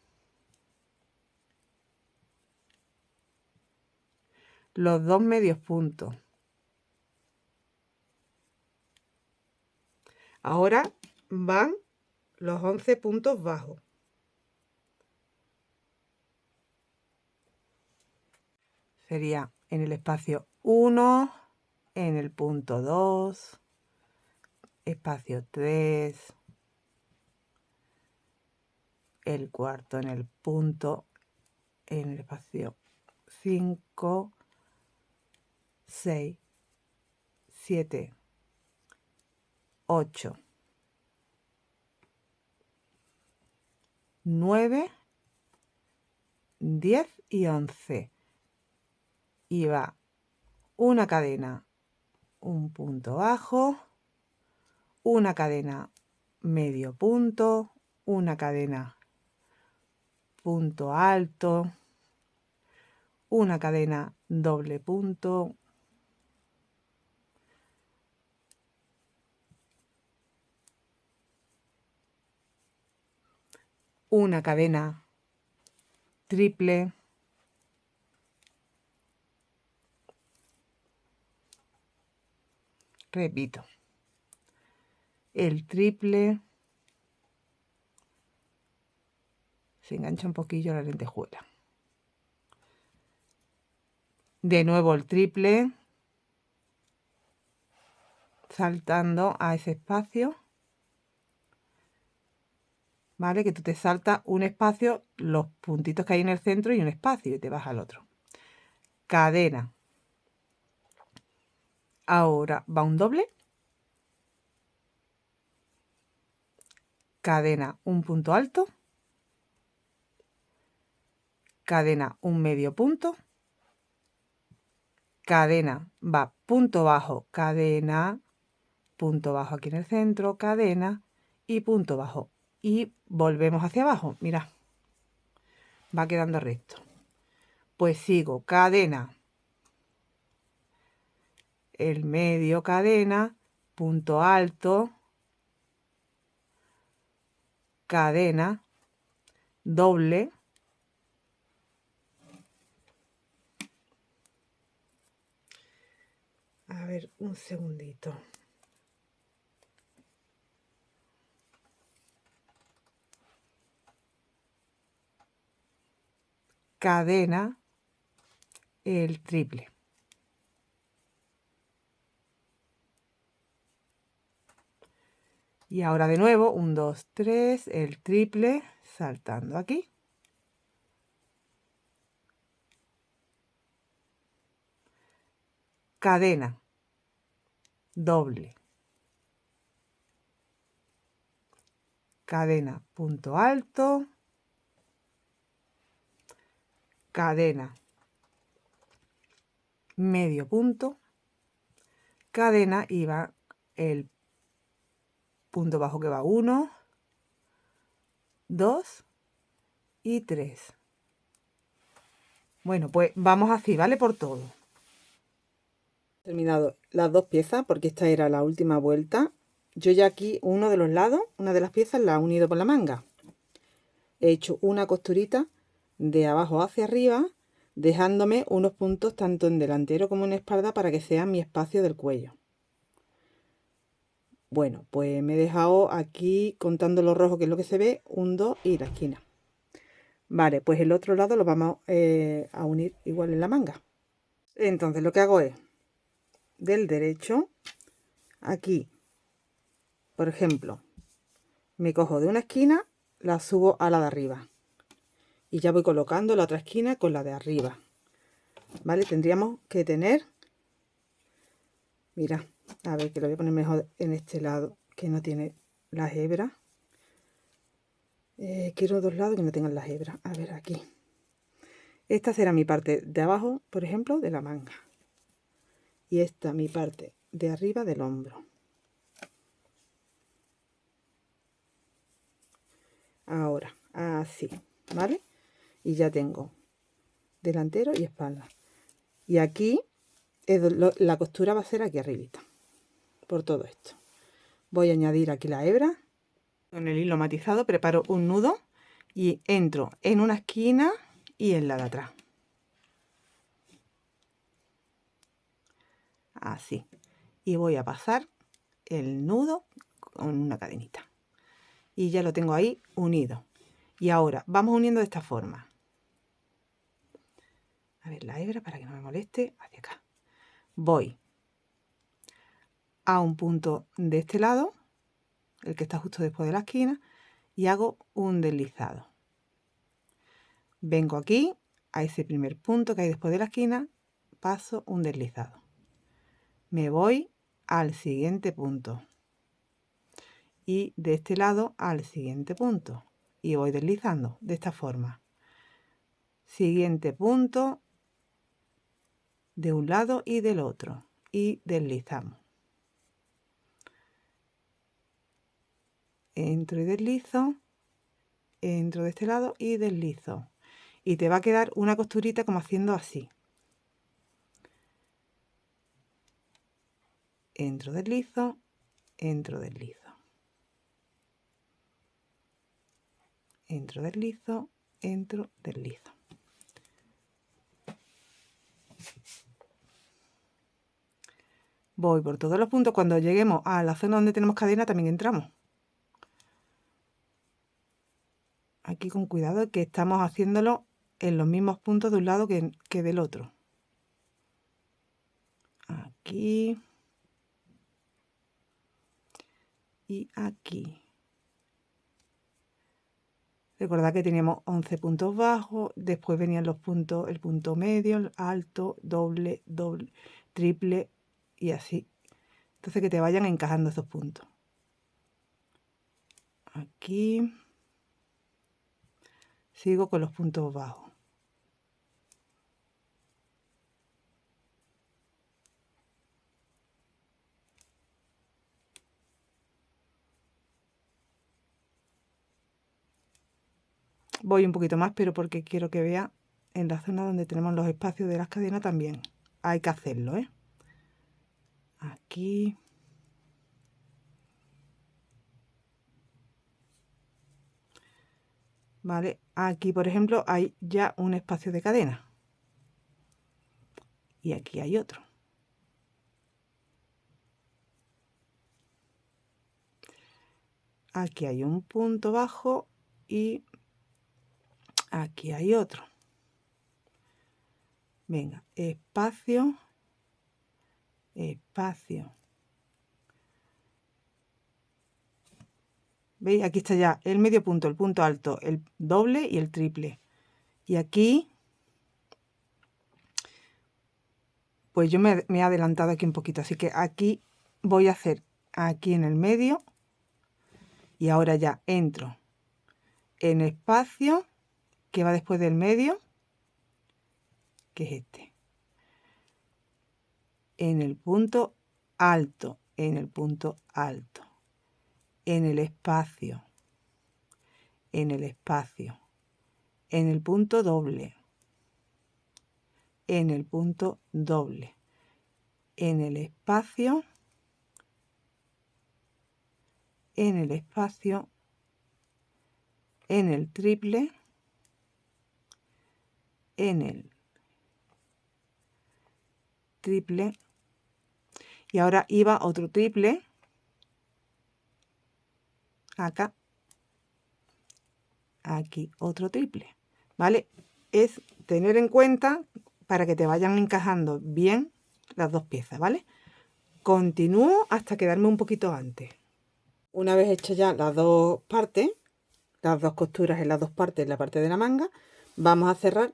Los 2 medios puntos. Ahora van los 11 puntos bajos. Sería en el espacio 1, en el punto 2, espacio 3, el cuarto en el punto, en el espacio 5, 6, 7, 8, 9, 10 y 11. Y va una cadena, un punto bajo, una cadena medio punto, una cadena punto alto, una cadena doble punto, una cadena triple, repito, el triple, se engancha un poquillo la lentejuela, de nuevo el triple, saltando a ese espacio, ¿vale? Que tú te saltas un espacio, los puntitos que hay en el centro y un espacio y te vas al otro. Cadena. Ahora va un doble. Cadena, un punto alto. Cadena, un medio punto. Cadena, va punto bajo, cadena, punto bajo aquí en el centro, cadena y punto bajo. Y volvemos hacia abajo, mirad, va quedando recto. Pues sigo cadena, el medio cadena, punto alto, cadena, doble, a ver, un segundito. Cadena, el triple. Y ahora de nuevo, 1, 2, 3, el triple, saltando aquí. Cadena, doble. Cadena, punto alto. Cadena, medio punto. Cadena y va el punto bajo que va 1, 2 y 3. Bueno, pues vamos así, ¿vale? Por todo. Terminado las dos piezas porque esta era la última vuelta. Yo ya aquí uno de los lados, una de las piezas la he unido por la manga. He hecho una costurita de abajo hacia arriba, dejándome unos puntos tanto en delantero como en espalda para que sea mi espacio del cuello. Bueno, pues me he dejado aquí, contando los rojos, que es lo que se ve, un 2 y la esquina. Vale, pues el otro lado lo vamos a unir igual en la manga. Entonces lo que hago es, del derecho, aquí, por ejemplo, me cojo de una esquina, la subo a la de arriba. Y ya voy colocando la otra esquina con la de arriba. ¿Vale? Tendríamos que tener... Mira, a ver, que lo voy a poner mejor en este lado, que no tiene las hebras. Quiero dos lados que no tengan las hebras. A ver, aquí. Esta será mi parte de abajo, por ejemplo, de la manga. Y esta mi parte de arriba del hombro. Ahora, así, ¿vale? Y ya tengo delantero y espalda. Y aquí la costura va a ser aquí arribita, por todo esto. Voy a añadir aquí la hebra. Con el hilo matizado preparo un nudo y entro en una esquina y en la de atrás. Así. Y voy a pasar el nudo con una cadenita. Y ya lo tengo ahí unido. Y ahora vamos uniendo de esta forma. A ver, la hebra para que no me moleste, hacia acá. Voy a un punto de este lado, el que está justo después de la esquina, y hago un deslizado. Vengo aquí a ese primer punto que hay después de la esquina, paso un deslizado. Me voy al siguiente punto y de este lado al siguiente punto y voy deslizando de esta forma. Siguiente punto de un lado y del otro y deslizamos. Entro y deslizo, entro de este lado y deslizo. Y te va a quedar una costurita como haciendo así. Entro, deslizo, entro, deslizo. Entro, deslizo, entro, deslizo. Voy por todos los puntos. Cuando lleguemos a la zona donde tenemos cadena también entramos. Aquí con cuidado que estamos haciéndolo en los mismos puntos de un lado que del otro. Aquí y aquí. Recordad que teníamos 11 puntos bajos, después venían los puntos, el punto medio, el alto, doble, doble, triple y así. Entonces que te vayan encajando esos puntos. Aquí sigo con los puntos bajos. Voy un poquito más, pero porque quiero que vea en la zona donde tenemos los espacios de las cadenas también. Hay que hacerlo, ¿eh? Aquí. ¿Vale? Aquí, por ejemplo, hay ya un espacio de cadena. Y aquí hay otro. Aquí hay un punto bajo y aquí hay otro. Venga, espacio, espacio. ¿Veis? Aquí está ya el medio punto, el punto alto, el doble y el triple. Y aquí, pues yo me he adelantado aquí un poquito, así que aquí voy a hacer aquí en el medio y ahora ya entro en espacio que va después del medio, que es este. En el punto alto, en el punto alto, en el espacio, en el espacio, en el punto doble, en el punto doble, en el espacio, en el espacio, en el triple, en el triple, y ahora iba otro triple acá, aquí otro triple, ¿vale? Es tener en cuenta para que te vayan encajando bien las dos piezas, ¿vale? Continúo hasta quedarme un poquito antes. Una vez hecho ya las dos partes, las dos costuras en las dos partes, en la parte de la manga, vamos a cerrar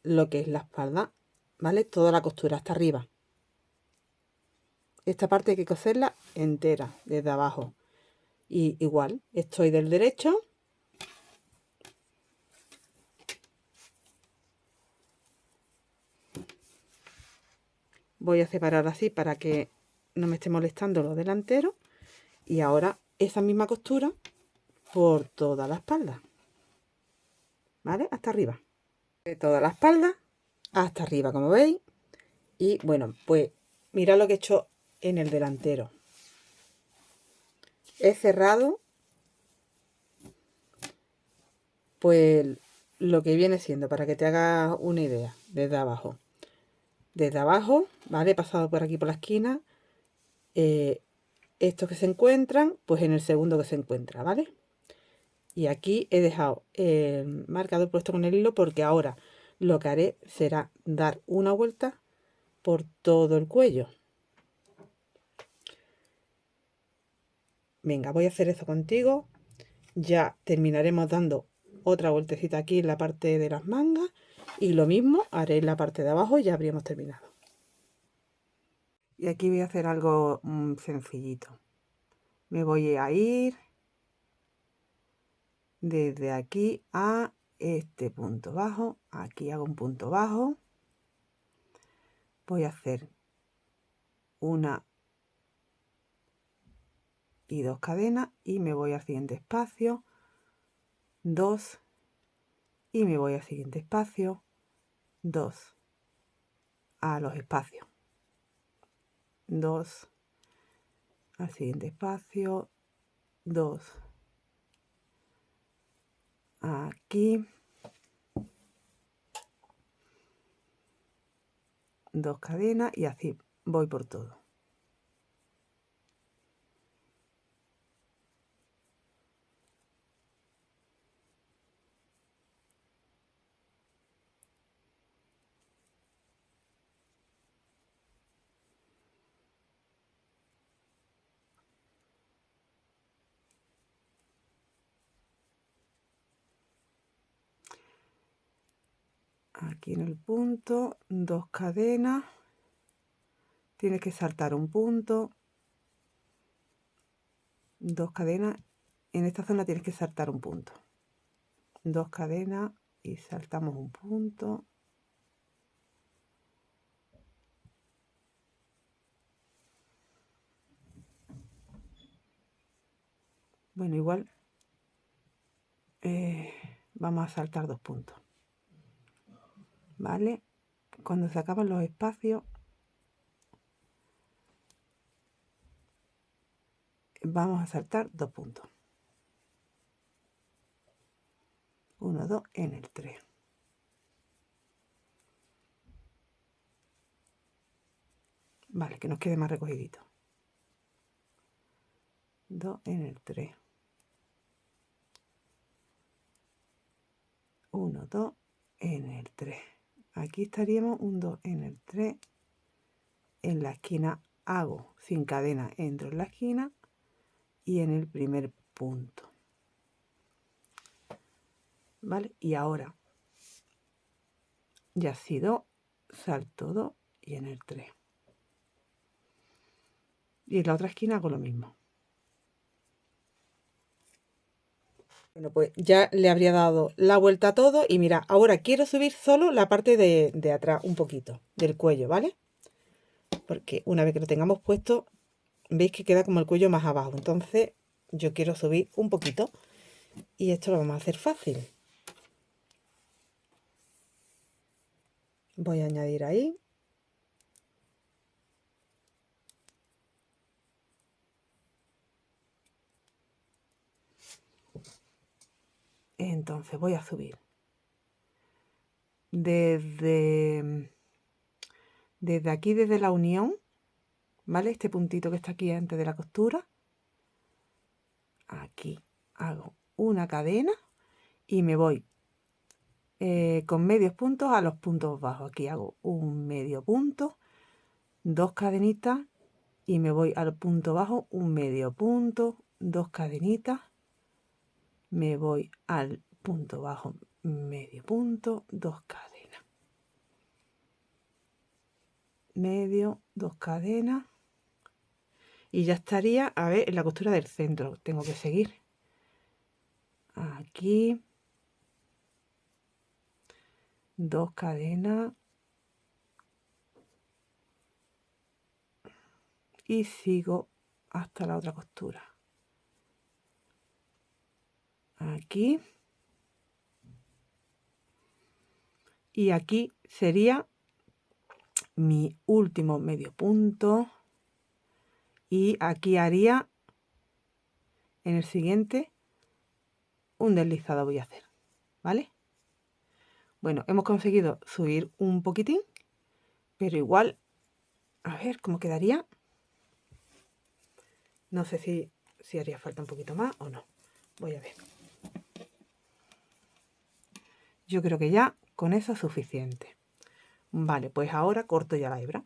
lo que es la espalda, ¿vale? Toda la costura hasta arriba. Esta parte hay que coserla entera, desde abajo. Y igual, estoy del derecho. Voy a separar así para que no me esté molestando lo delantero. Y ahora esa misma costura por toda la espalda. ¿Vale? Hasta arriba. De toda la espalda hasta arriba, como veis. Y bueno, pues mirad lo que he hecho en el delantero. He cerrado pues lo que viene siendo, para que te hagas una idea, desde abajo. Desde abajo, ¿vale? He pasado por aquí por la esquina. Estos que se encuentran, pues en el segundo que se encuentra, ¿vale? Y aquí he dejado el marcador puesto con el hilo porque ahora lo que haré será dar una vuelta por todo el cuello. Venga, voy a hacer eso contigo. Ya terminaremos dando otra vueltecita aquí en la parte de las mangas y lo mismo haré en la parte de abajo y ya habríamos terminado. Y aquí voy a hacer algo sencillito. Me voy a ir desde aquí a este punto bajo. Aquí hago un punto bajo. Voy a hacer una y dos cadenas y me voy al siguiente espacio, 2 y me voy al siguiente espacio, 2 a los espacios, 2 al siguiente espacio, 2 aquí, 2 cadenas y así voy por todo. Aquí en el punto, 2 cadenas, tienes que saltar un punto, 2 cadenas, en esta zona tienes que saltar un punto, 2 cadenas y saltamos un punto, bueno, igual vamos a saltar 2 puntos, ¿vale? Cuando se acaban los espacios vamos a saltar 2 puntos, 1, 2 en el 3. Vale, que nos quede más recogidito. 2 en el 3. 1, 2 en el 3. Aquí estaríamos un 2 en el 3. En la esquina hago sin cadena, entro en la esquina y en el primer punto. ¿Vale? Y ahora ya ha sido salto 2 y en el 3. Y en la otra esquina hago lo mismo. Bueno, pues ya le habría dado la vuelta a todo y mira, ahora quiero subir solo la parte de atrás un poquito, del cuello, ¿vale? Porque una vez que lo tengamos puesto, veis que queda como el cuello más abajo. Entonces yo quiero subir un poquito y esto lo vamos a hacer fácil. Voy a añadir ahí. Entonces voy a subir desde aquí, desde la unión, ¿vale? Este puntito que está aquí antes de la costura. Aquí hago una cadena y me voy con medios puntos a los puntos bajos. Aquí hago un medio punto, 2 cadenitas y me voy al punto bajo, un medio punto, 2 cadenitas, me voy al punto bajo, medio punto, 2 cadenas, medio, 2 cadenas y ya estaría, a ver, en la costura del centro. Tengo que seguir aquí, 2 cadenas y sigo hasta la otra costura. Aquí y aquí sería mi último medio punto y aquí haría en el siguiente un deslizado voy a hacer, ¿vale? Bueno, hemos conseguido subir un poquitín, pero igual, a ver cómo quedaría. No sé si haría falta un poquito más o no. Voy a ver. Yo creo que ya con eso es suficiente. Vale, pues ahora corto ya la hebra.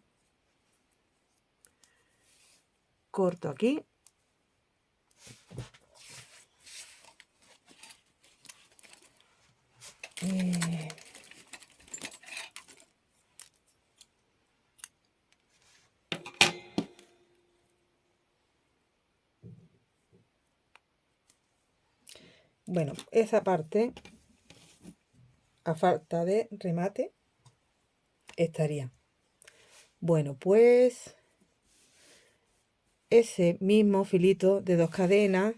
Corto aquí. Bueno, esa parte, a falta de remate, estaría. Bueno, pues ese mismo filito de 2 cadenas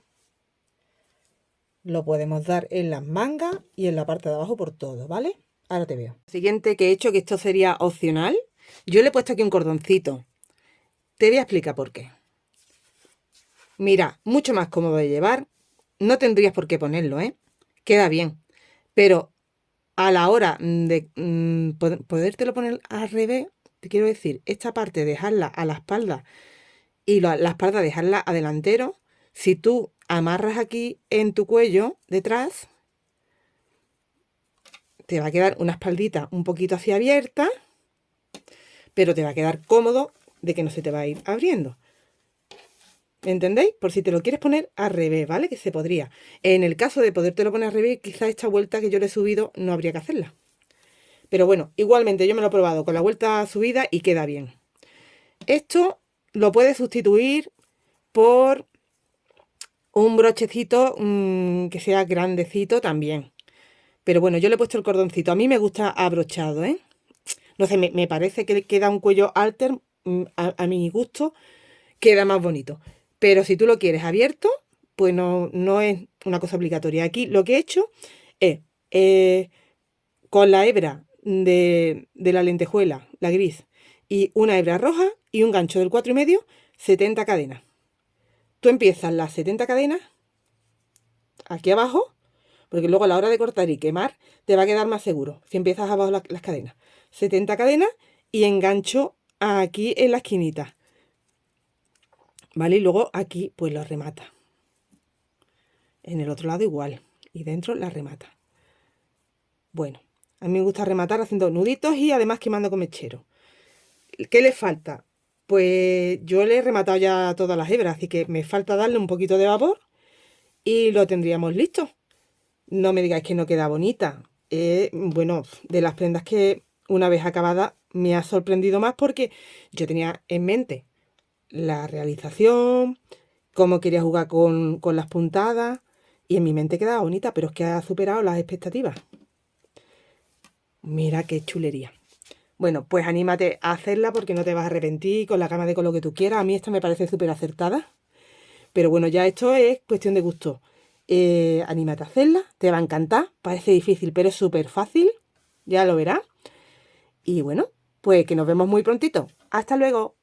lo podemos dar en las mangas y en la parte de abajo por todo, ¿vale? Ahora te veo. Siguiente que he hecho, que esto sería opcional, yo le he puesto aquí un cordoncito. Te voy a explicar por qué. Mira, mucho más cómodo de llevar. No tendrías por qué ponerlo, ¿eh? Queda bien. Pero a la hora de podértelo poner al revés, te quiero decir, esta parte dejarla a la espalda y la espalda dejarla a delantero. Si tú amarras aquí en tu cuello detrás, te va a quedar una espaldita un poquito así abierta, pero te va a quedar cómodo de que no se te va a ir abriendo. ¿Me entendéis? Por si te lo quieres poner al revés, ¿vale? Que se podría. En el caso de podértelo poner al revés, quizá esta vuelta que yo le he subido no habría que hacerla. Pero bueno, igualmente yo me lo he probado con la vuelta subida y queda bien. Esto lo puedes sustituir por un brochecito que sea grandecito también. Pero bueno, yo le he puesto el cordoncito. A mí me gusta abrochado, ¿eh? No sé, me parece que queda un cuello alter, a mi gusto, queda más bonito. Pero si tú lo quieres abierto, pues no es una cosa obligatoria. Aquí lo que he hecho es, con la hebra de la lentejuela, la gris, y una hebra roja y un gancho del 4,5, 70 cadenas. Tú empiezas las 70 cadenas aquí abajo, porque luego a la hora de cortar y quemar te va a quedar más seguro si empiezas abajo las cadenas. 70 cadenas y engancho aquí en la esquinita, ¿vale? Y luego aquí pues lo remata. En el otro lado igual. Y dentro la remata. Bueno, a mí me gusta rematar haciendo nuditos y además quemando con mechero. ¿Qué le falta? Pues yo le he rematado ya todas las hebras, así que me falta darle un poquito de vapor y lo tendríamos listo. No me digáis que no queda bonita. Bueno, de las prendas que una vez acabada me ha sorprendido más porque yo tenía en mente la realización, cómo quería jugar con las puntadas y en mi mente quedaba bonita, pero es que ha superado las expectativas. Mira qué chulería. Bueno, pues anímate a hacerla porque no te vas a arrepentir con la gama de color que tú quieras. A mí esta me parece súper acertada. Pero bueno, ya esto es cuestión de gusto. Anímate a hacerla, te va a encantar. Parece difícil, pero es súper fácil. Ya lo verás. Y bueno, pues que nos vemos muy prontito. Hasta luego.